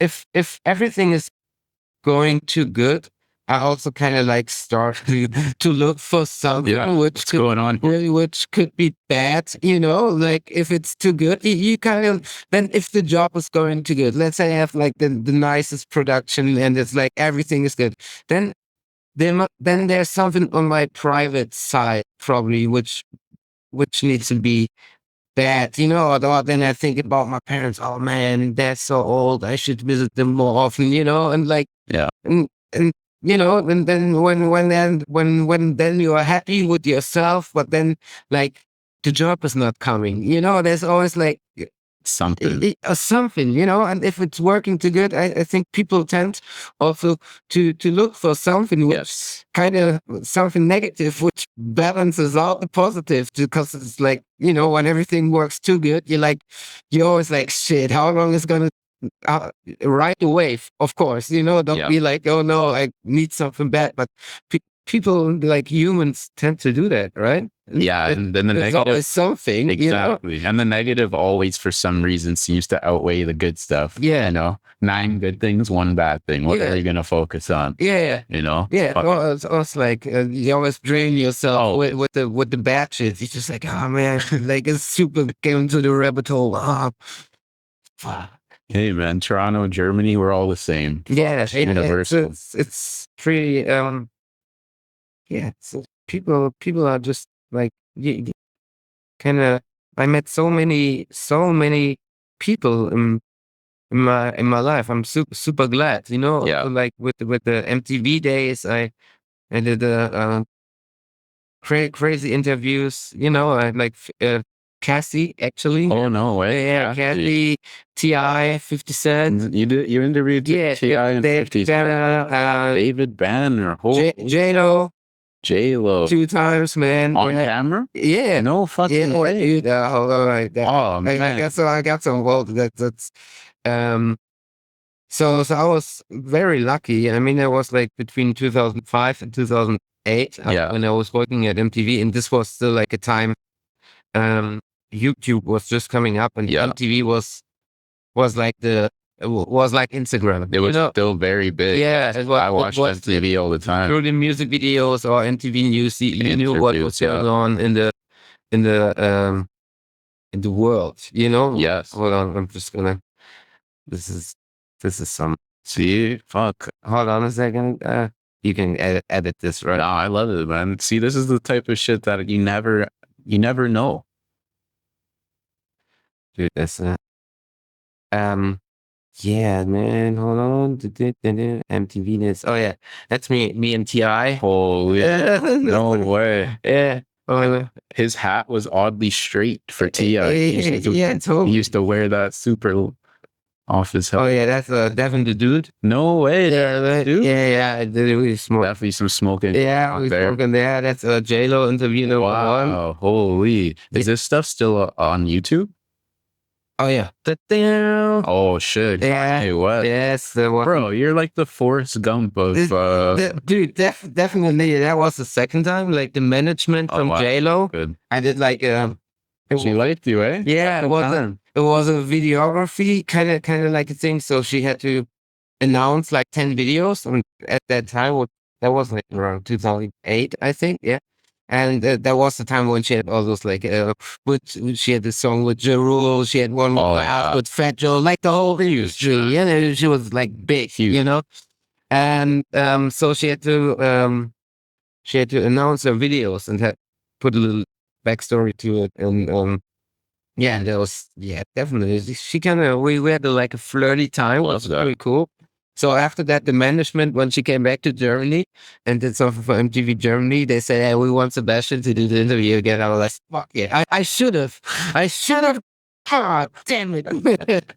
if everything is going too good, I also kind of like start to look for something which could, going on, which could be bad, you know, like if it's too good, you kind of, then if the job is going too good, let's say I have like the nicest production and it's like everything is good, then there's something on my private side probably which needs to be bad, you know, or then I think about my parents. Oh man, they're so old. I should visit them more often, you know, and like, and you know, and then when then you are happy with yourself, but then like the job is not coming, you know, there's always like something, you know, and if it's working too good, I think people tend also to look for something which kind of something negative, which balances out the positive, because it's like, you know, when everything works too good, you're always like, shit, how long is gonna right away? Of course, you know, don't be like, oh no, I need something bad, but people, like humans, tend to do that, right? Yeah, and then the there's negative, always something, exactly, you know? and the negative always, for some reason, seems to outweigh the good stuff. Yeah, you know, 9 good things, 1 bad thing. What are you gonna focus on? Yeah, you know. Well, it's always like you always drain yourself with the bad shit. It's just like, oh man, like it's super going to the rabbit hole. Oh, fuck. Hey man, Toronto, Germany, we're all the same. Yeah, universal. It's pretty. Yeah, so people are just like, kind of. I met so many people in my life. I'm super glad, you know. Yeah. Like with the MTV days, I did crazy interviews, you know, like Cassie, actually. Oh no way! Yeah, Cassie, T.I., 50 Cent. You interviewed T.I. and 50 Cent. David Banner, J-Lo. J-Lo 2 times, man. on camera. Yeah, no fucking way. Dude, hold on, like that. Oh man, I got some. Well, that's So I was very lucky. I mean, I was like between 2005 and 2008 when I was working at MTV, and this was still like a time YouTube was just coming up, and MTV was like Instagram. It was still very big. Yeah, I watched MTV all the time. Through the music videos or MTV News, you knew what was going on in the world. You know. Yes. Hold on, I'm just gonna. This is some. See, fuck. Hold on a second. You can edit this, right? No, I love it, man. See, this is the type of shit that you never know. Dude, that's yeah, man. Hold on. MTV this. Oh yeah, that's me and T.I. Holy, no way. Yeah. Oh, his hat was oddly straight for T.I. Totally. He used to wear that super off his head. Oh yeah, that's Devin the Dude. No way. Dude? Yeah. We smoked. Definitely some smoking. Yeah, we smoking there. That's J-Lo interview number 1. Wow, holy. Is this stuff still on YouTube? Oh yeah. Oh shit. Yeah. Hey, what? Yes. Bro, you're like the Forrest Gump of dude, definitely. That was the second time. Like the management from J-Lo. Good. I did like she liked you, eh? Yeah, it was a videography kind of like a thing. So she had to announce like 10 videos. And at that time, that was like around 2008, I think. Yeah. And that was the time when she had all those like, she had the song with Ja Rule. She had one with Fat Joe, like the whole video. Yeah, she was like big, huge, you know. And so she had to announce her videos and had put a little backstory to it. And yeah, that was definitely. She kind of we had like a flirty time. It was very cool. So after that, the management, when she came back to Germany and did something for MTV Germany, they said, "Hey, we want Sebastian to do the interview again." I was like, "Fuck yeah, I should have. God damn it!"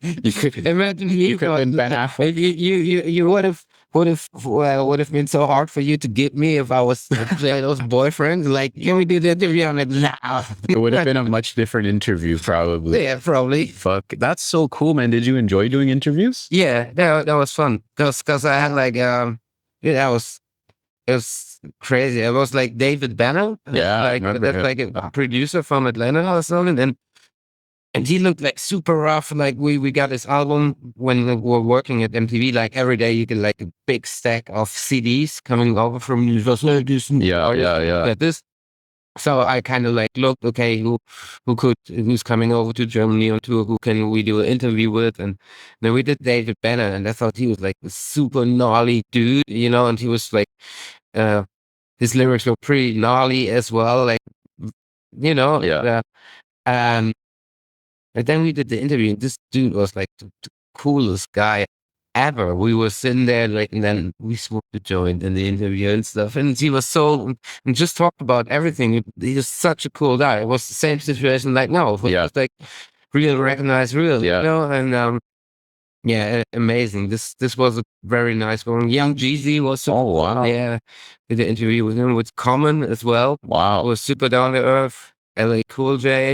You could imagine you would have would have been so hard for you to get me if I was those boyfriends. Like, can we do the interview? I'm like, nah. It would have been a much different interview, probably. Yeah, probably. Fuck, that's so cool, man. Did you enjoy doing interviews? Yeah, that was fun. Cause I had like yeah, it was crazy. It was like David Banner. Yeah, I Like remember that's him. like a producer from Atlanta or something. And he looked like super rough. Like we got his album when we were working at MTV. Like every day you get like a big stack of CDs coming over from Universal. Yeah. Like this. So I kind of like looked, okay, who's coming over to Germany on tour? Who can we do an interview with? And then we did David Banner, and I thought he was like a super gnarly dude, and he was like, uh, his lyrics were pretty gnarly as well, like, Yeah. and then we did the interview, and this dude was like the coolest guy ever. We were sitting there, like, and then we smoked a joint in the interview and stuff. And he was and just talked about everything. He was such a cool guy. It was the same situation like now. It was Yeah. just like real, recognize real, Yeah. and yeah, amazing. This was a very nice one. Young Jeezy was Oh, wow. yeah, did the interview with him, with Common as well. Wow. Was super down to earth. LA Cool J.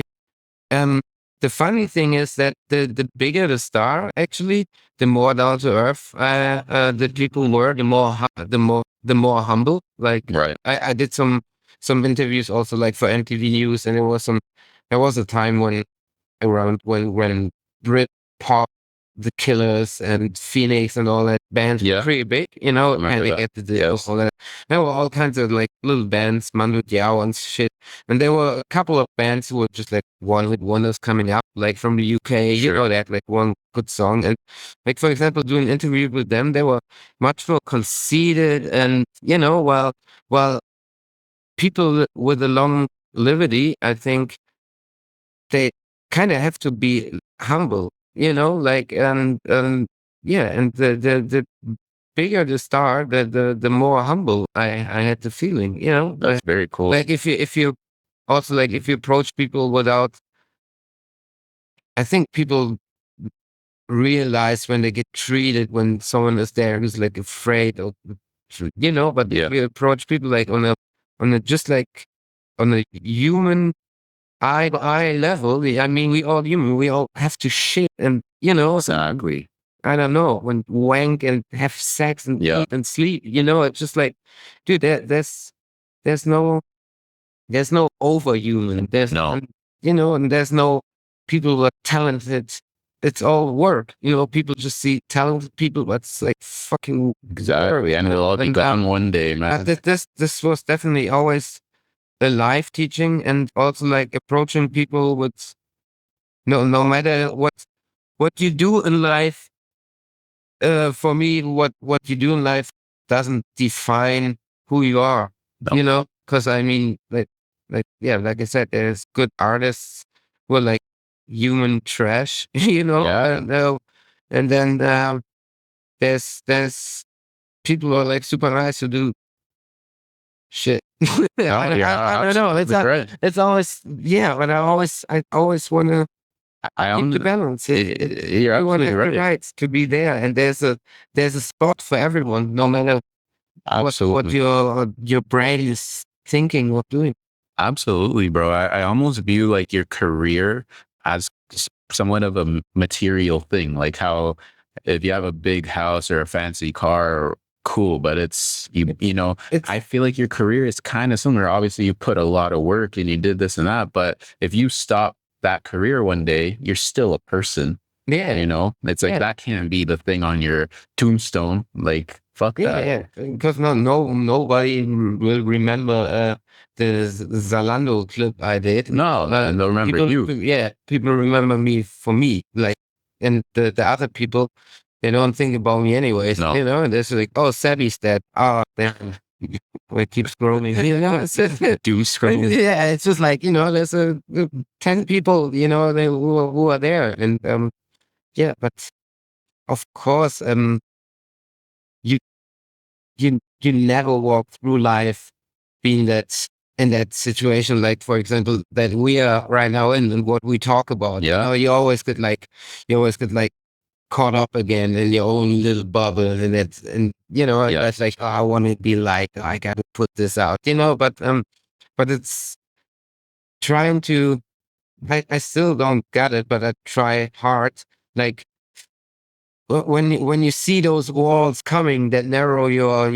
The funny thing is that the bigger the star, actually, the more down to earth the people were, the more humble. Like, Right. I did some interviews also, like for MTV News, and there was a time when Brit Pop, The Killers, and Phoenix and all that bands were pretty big, Remember and that. at the deals, all that. There were all kinds of like little bands, Manu Diao and shit. And there were a couple of bands who were just like one-hit wonders coming up, like from the UK, that, like one good song. And like, for example, doing interviews with them, they were much more conceited, and while people with a longevity, I think they kind of have to be humble, like, yeah, and the bigger the star, the more humble I had the feeling, That's very cool. like if you also, like, if you approach people without, I think people realize when they get treated, when someone is there who's like afraid of, but Yeah. if you approach people like on a just like on a human eye level. I mean, we all human. We all have to shit, and Exactly. I don't know, when wank and have sex and eat and sleep. It's just like, dude, there's no overhuman. There's No. and there's no people who are talented. It's all work. People just see talented people, but it's like fucking Exactly. And it'll all be gone one day, man. This was definitely always a life teaching, and also like approaching people with no matter what you do in life. For me, what you do in life doesn't define who you are. No. Because I mean, yeah, like I said, there's good artists who are like human trash. Yeah. And then there's people who are like super nice who do shit. I don't know. It's always, yeah, but I always want to keep the balance. You're Everyone absolutely has the right. rights to be there, and there's a spot for everyone, no matter what Absolutely. your brain is thinking or doing. Absolutely, bro. I almost view like your career as somewhat of a material thing. Like how if you have a big house or a fancy car, cool, but I feel like your career is kind of similar. Obviously, you put a lot of work and you did this and that, but if you stop that career one day, you're still a person. Yeah. It's like that can't be the thing on your tombstone. Like, fuck that. Yeah, because nobody will remember the Zalando clip I did. No, and they'll remember you. Yeah, people remember me for me, like, and the other people, they don't think about me anyways. No. And they're like, oh, Sebby's dead. Oh, damn. We keep scrolling. Doom scrolling. Yeah, it's just like, there's 10 people, who are there, and yeah, but of course, you you never walk through life being in that situation, like, for example, that we are right now in, and what we talk about. Yeah. You always get like caught up again in your own little bubble, and that's like, oh, I want to be like, oh, I got to put this out, but it's trying to. I still don't get it, but I try hard. Like when you see those walls coming that narrow your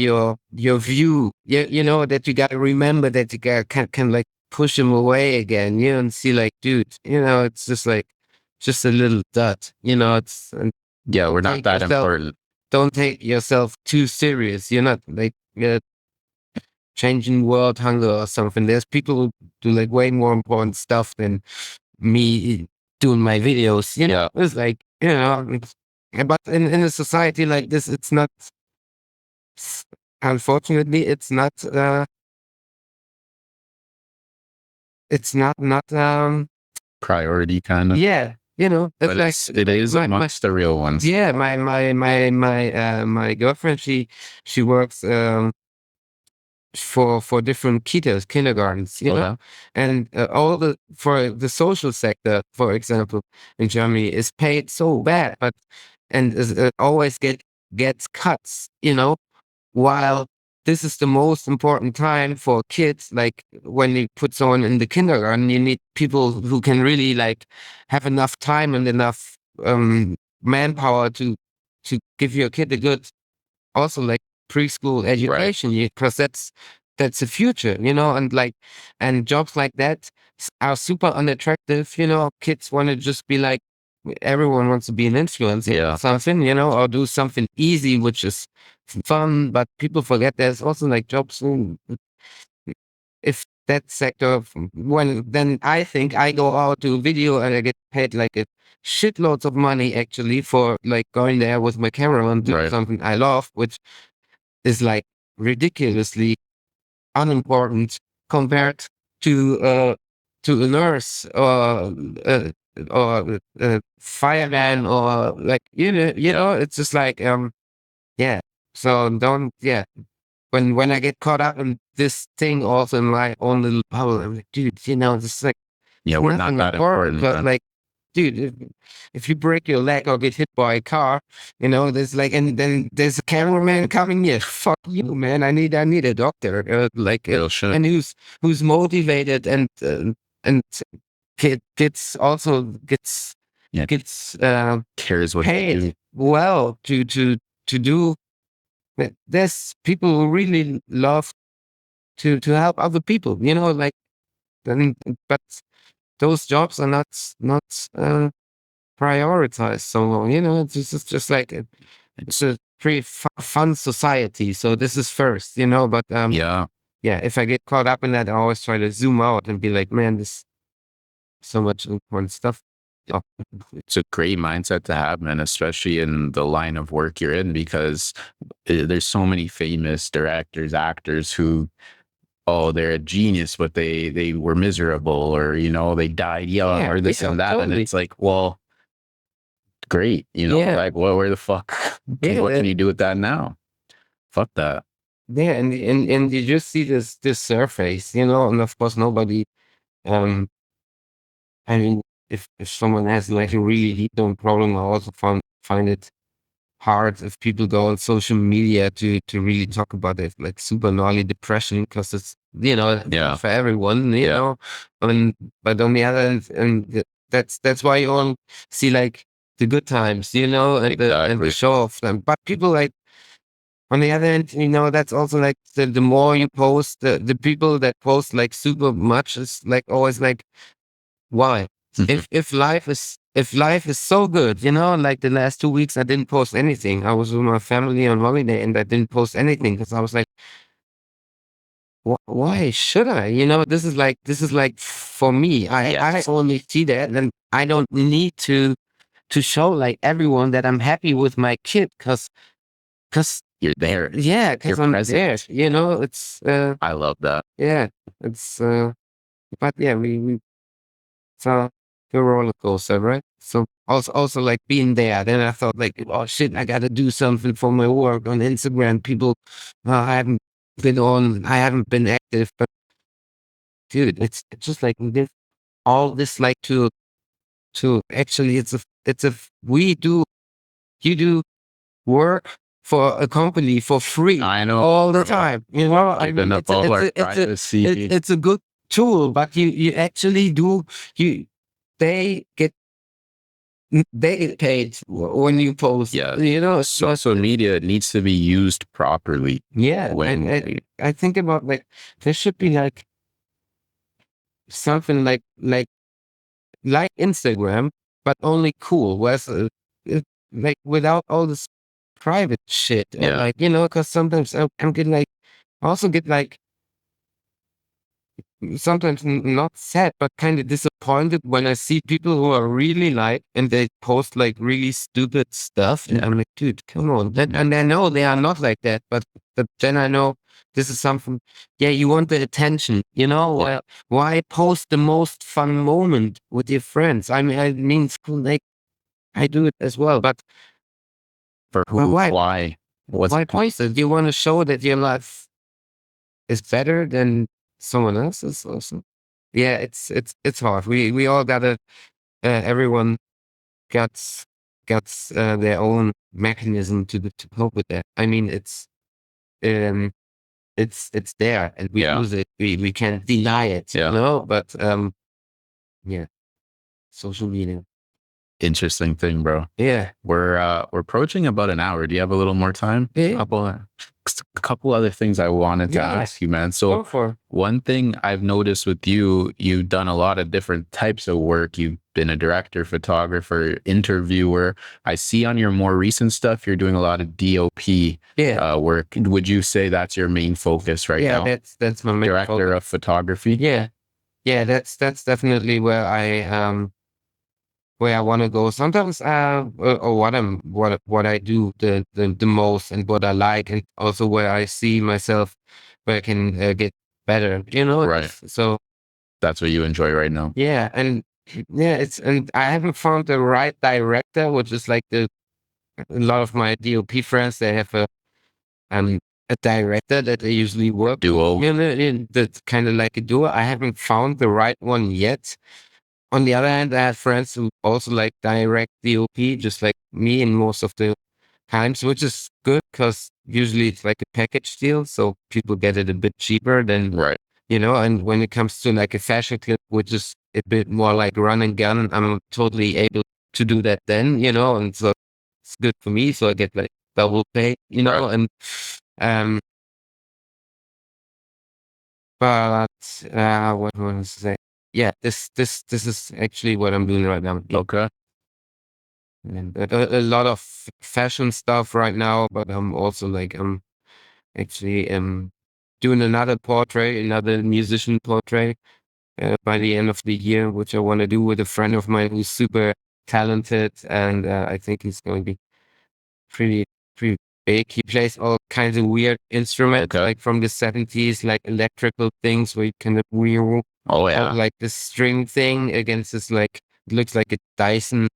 view, that you got to remember that you can like push them away again, and see like, dude, it's just like just a little dot, it's we're not that important. Don't take yourself too serious. You're not like changing world hunger or something. There's people who do like way more important stuff than me doing my videos. It's like, but in a society like this, it's not. Unfortunately, it's not. It's not priority, kind of. Yeah, but like, it is amongst the real ones. Yeah, my girlfriend, she works for different kindergartens, and all for the social sector, for example, in Germany, is paid so bad, and always gets cuts, while this is the most important time for kids. Like when you put someone in the kindergarten, you need people who can really like have enough time and enough manpower to give your kid a good, also like preschool education, because that's the future, and jobs like that are super unattractive. Kids want to just be like, everyone wants to be an influencer, or something, or do something easy, which is fun. But people forget there's also like jobs. If that sector, then I think I go out to video and I get paid like a shitloads of money actually for like going there with my camera and doing something I love, which is like ridiculously unimportant compared to a nurse or a fireman, or like, it's just like, yeah. So don't, when I get caught up in this thing also in my own little bubble, I'm like, dude, it's like, we're not that important, but like, dude, if you break your leg or get hit by a car, there's like, and then there's a cameraman coming here. Fuck you, man. I need a doctor, and who's motivated and gets also gets cares what paid well to do. There's people who really love to help other people, like, but those jobs are not prioritized so long. It's just like it's a pretty fun society. So this is first, but if I get caught up in that, I always try to zoom out and be like, man, this so much important stuff. It's a great mindset to have, man, especially in the line of work you're in, because there's so many famous directors, actors who, they're a genius, but they were miserable, or they died young, or this and that, totally. And it's like, well, great, like, well, where the fuck, what can you do with that now? Fuck that. Yeah, and you just see this surface, and of course nobody, I mean, if someone has like a really deep problem, I also find it hard if people go on social media to really talk about it, like super gnarly depression, because it's for everyone, but on the other end, and that's why you all see like the good times, and the show off them. But people like, on the other hand, that's also like the more you post, the people that post like super much is like always like, why? If life is so good, like the last 2 weeks I didn't post anything. I was with my family on holiday and I didn't post anything because I was like, why should I? This is like for me. I only see that, and I don't need to show like everyone that I'm happy with my kid, because you're there. Yeah, because I'm there. It's I love that. Yeah, it's but yeah, we so the roller coaster, right? So also like being there. Then I thought like, oh shit, I got to do something for my work on Instagram. People, I haven't been active, but dude, it's just like this, all this like to actually, we do you do work for a company for free. I know all the time. You know, I even mean, up all our privacy. it's a good tool, but you actually do they get paid when you post. Yeah, you know, social media needs to be used properly. Yeah, when I think about like there should be like something like Instagram, but only cool. Whereas like without all this private shit. Yeah. Like, because sometimes I'm getting like, I also get like sometimes not sad, but kind of disappointed when I see people who are really like, and they post like really stupid stuff. And I'm like, dude, come on. And I know they are not like that, but then I know this is something, yeah, you want the attention, why post the most fun moment with your friends? I mean, it's cool, like, I do it as well, but for who, why? Why post it? You want to show that your life is better than someone else's also. Yeah, it's hard. We all gotta everyone got their own mechanism to cope with that. I mean, um it's there and we use it. We can't deny it. But yeah, social media. Interesting thing, bro. Yeah. We're approaching about an hour. Do you have a little more time? Yeah. A couple other things I wanted to ask you, man. So one thing I've noticed with you, you've done a lot of different types of work. You've been a director, photographer, interviewer. I see on your more recent stuff, you're doing a lot of DOP work. Would you say that's your main focus right now? Yeah, that's my main director of photography. Yeah. That's definitely where I want to go. Sometimes, or what I do the most and what I like, and also where I see myself, where I can get better. Right. So that's what you enjoy right now. Yeah, and and I haven't found the right director, which is like a lot of my DOP friends. They have a director that they usually work duo. That's kind of like a duo. I haven't found the right one yet. On the other hand, I have friends who also like direct DOP, just like me in most of the times, which is good because usually it's like a package deal, so people get it a bit cheaper than, right. And when it comes to like a fashion clip, which is a bit more like run and gun, I'm totally able to do that then, and so it's good for me. So I get like double pay, Right. and, but, what was I say? Yeah, this is actually what I'm doing right now. Okay. And a lot of fashion stuff right now, but I'm also like I'm actually doing another musician portrait by the end of the year, which I want to do with a friend of mine who's super talented, and I think he's going to be pretty big. He plays all kinds of weird instruments, like from the 70s, like electrical things where you kind of wheel. Oh yeah. Like this string thing against this like, it looks like a Dyson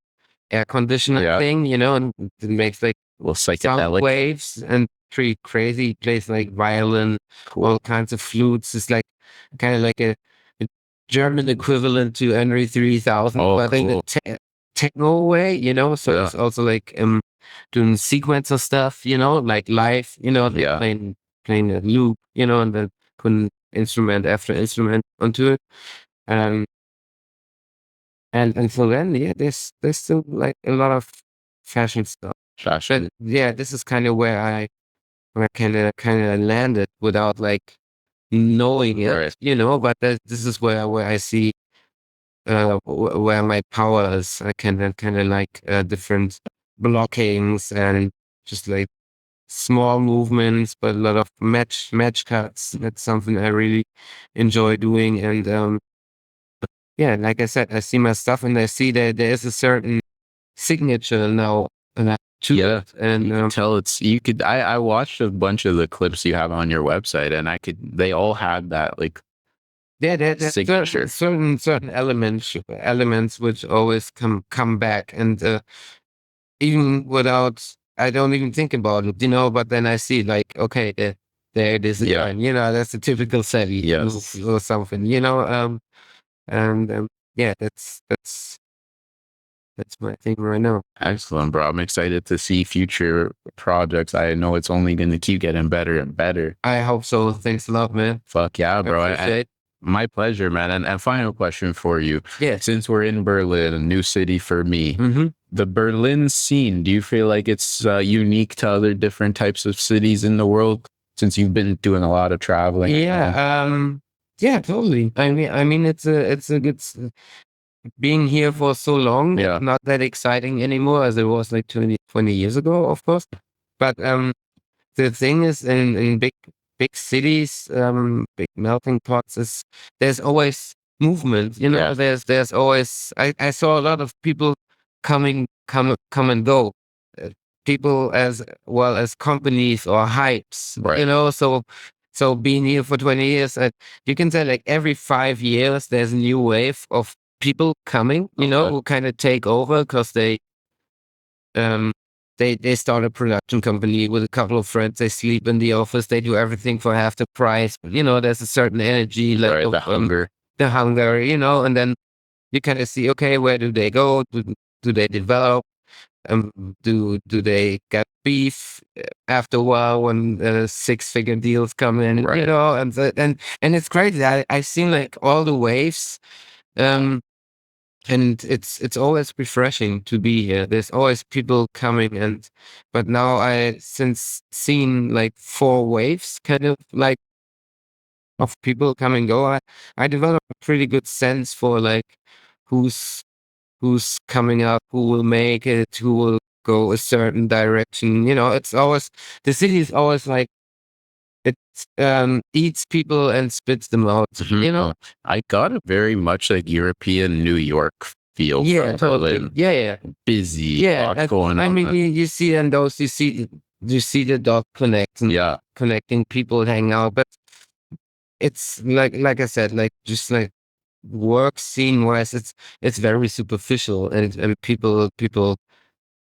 air conditioner thing, and it makes like sound waves and pretty crazy. He plays like violin, all kinds of flutes. It's like kind of like a German equivalent to Henry 3000, but in a techno way, so it's also like doing sequencer stuff, like live, playing a loop, and then putting instrument after instrument onto it. And so then, there's still like a lot of fashion stuff. But yeah, this is kind of where I kind of landed without like knowing it, But this is where I see where my power is. I can then kind of like different blockings and just like small movements, but a lot of match cuts. That's something I really enjoy doing. And yeah, like I said, I see my stuff and I see that there is a certain signature now to it. And you can tell I watched a bunch of the clips you have on your website, and they all had that like there's certain elements which always come back, and even without, I don't even think about it, but then I see like, okay, there it is again, that's a typical Sevi or something, and yeah, that's That's my thing right now. Excellent, bro. I'm excited to see future projects. I know it's only going to keep getting better and better. I hope so. Thanks a lot, man. Fuck yeah, bro. Appreciate. My pleasure, man. And final question for you. Yeah. Since we're in Berlin, a new city for me, the Berlin scene, do you feel like it's unique to other different types of cities in the world since you've been doing a lot of traveling? Yeah. Yeah, totally. I mean, it's a good being here for so long. Yeah. Not that exciting anymore as it was like 20 years ago, of course. But the thing is, in big cities, big melting pots, is there's always movement. You know, Yeah. there's always. I saw a lot of people come and go. People as well as companies or hypes. Right. You know, so being here for 20 years, you can say like every 5 years there's a new wave of people coming. You know, who kind of take over because they start a production company with a couple of friends. They sleep in the office. They do everything for half the price. But, you know, there's a certain energy, like Right, the hunger, you know, and then you kind of see, okay, where do they go? Do they develop? Do they get beef after a while when 6-figure deals come in? Right. You know, and it's crazy. I've seen like all the waves. And it's always refreshing to be here. There's always people coming, but now I since seen like 4 waves kind of like of people come and go. I developed a pretty good sense for like who's coming up, who will make it, who will go a certain direction. You know, it's always the city is always like it eats people and spits them out. You know, I got a very much like European New York feel. yeah, totally. Yeah. Busy. Yeah, going on. I mean, you see in those, you see the dot connecting, connecting people, hang out, but it's like I said, like just like work scene wise, it's very superficial, and people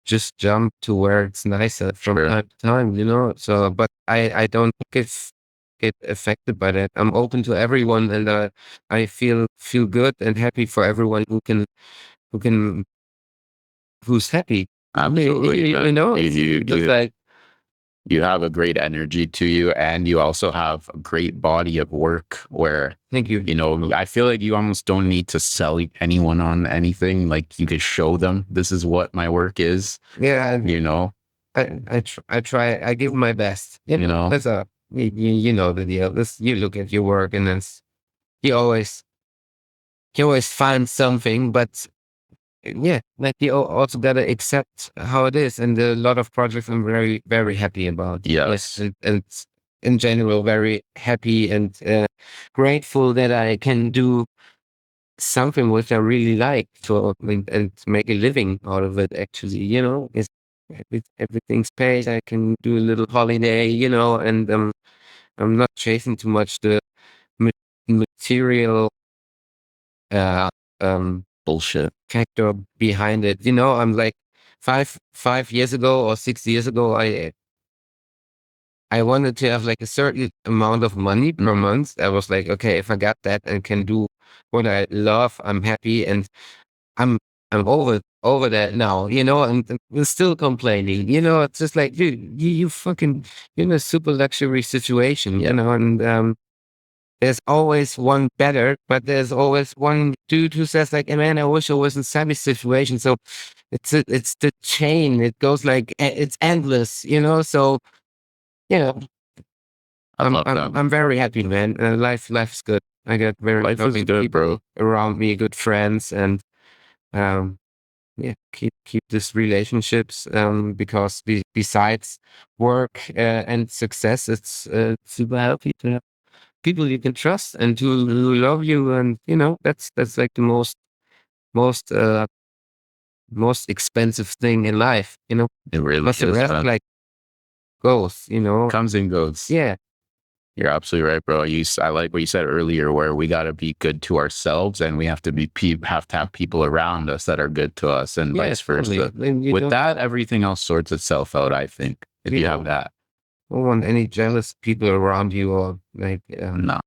just jump to where it's nicer from time to time, you know. So, but I don't get affected by that. I'm open to everyone, and I feel good and happy for everyone who's happy. Absolutely. You know, you have a great energy to you, and you also have a great body of work where, thank you. You know, I feel like you almost don't need to sell anyone on anything. Like you could show them this is what my work is. Yeah. You know, I try. I give my best. You know, that's you know the deal. You look at your work, and it's you always find something, but yeah, like you also gotta accept how it is. And a lot of projects I'm very, very happy about. Yes. And in general, very happy and grateful that I can do something which I really like and make a living out of it. Actually, you know, everything's paid. I can do a little holiday, you know, and I'm not chasing too much the material bullshit factor behind it. You know, I'm like 5 years ago or 6 years ago, I wanted to have like a certain amount of money per month. I was like, okay, if I got that and can do what I love, I'm happy, and I'm over that now, you know, and we're still complaining. You know, it's just like, dude, you fucking, you're in a super luxury situation, you know, and there's always one better, but there's always one dude who says like, hey, man, I wish I was in Sammy's situation. So it's the chain. It goes like, it's endless, you know? So, you know, I'm very happy, man. Life's good. I got very loving people around me, good friends, and, yeah, keep these relationships, because besides work, and success, it's super healthy to have people you can trust and who love you, and you know that's like the most most expensive thing in life, you know. It really but the rest like goes, you know, comes and goes. Yeah, you're absolutely right, bro. I like what you said earlier, where we got to be good to ourselves, and we have to have people around us that are good to us, and vice versa. With that, everything else sorts itself out, I think, if you have that. Don't want any jealous people around you, or like no.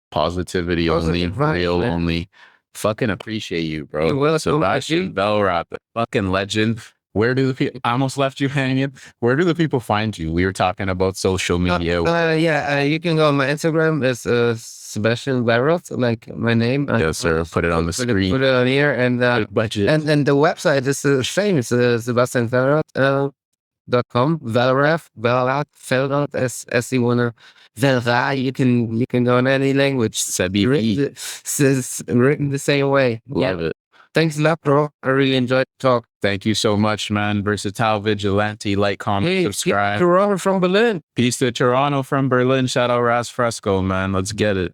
Positivity only, real only. Fucking appreciate you, bro. You're welcome. Sebastian Vellrath, the fucking legend. Where do the people? I almost left you hanging. Where do the people find you? We were talking about social media. You can go on my Instagram. It's Sebastian Vellrath, like my name. Yes, sir. Put it on the screen. Put it on here, and budget. And the website is the same. It's Sebastian Vellrath. .com, Vellrath, as you wanna, Vellrath, you can go in any language. Written the same way. Love it. Thanks a lot, bro. I really enjoyed the talk. Thank you so much, man. VersatileVigilante, like, comment, subscribe. Toronto from Berlin. Peace to Toronto from Berlin. Shout out Raz Fresco, man. Let's get it.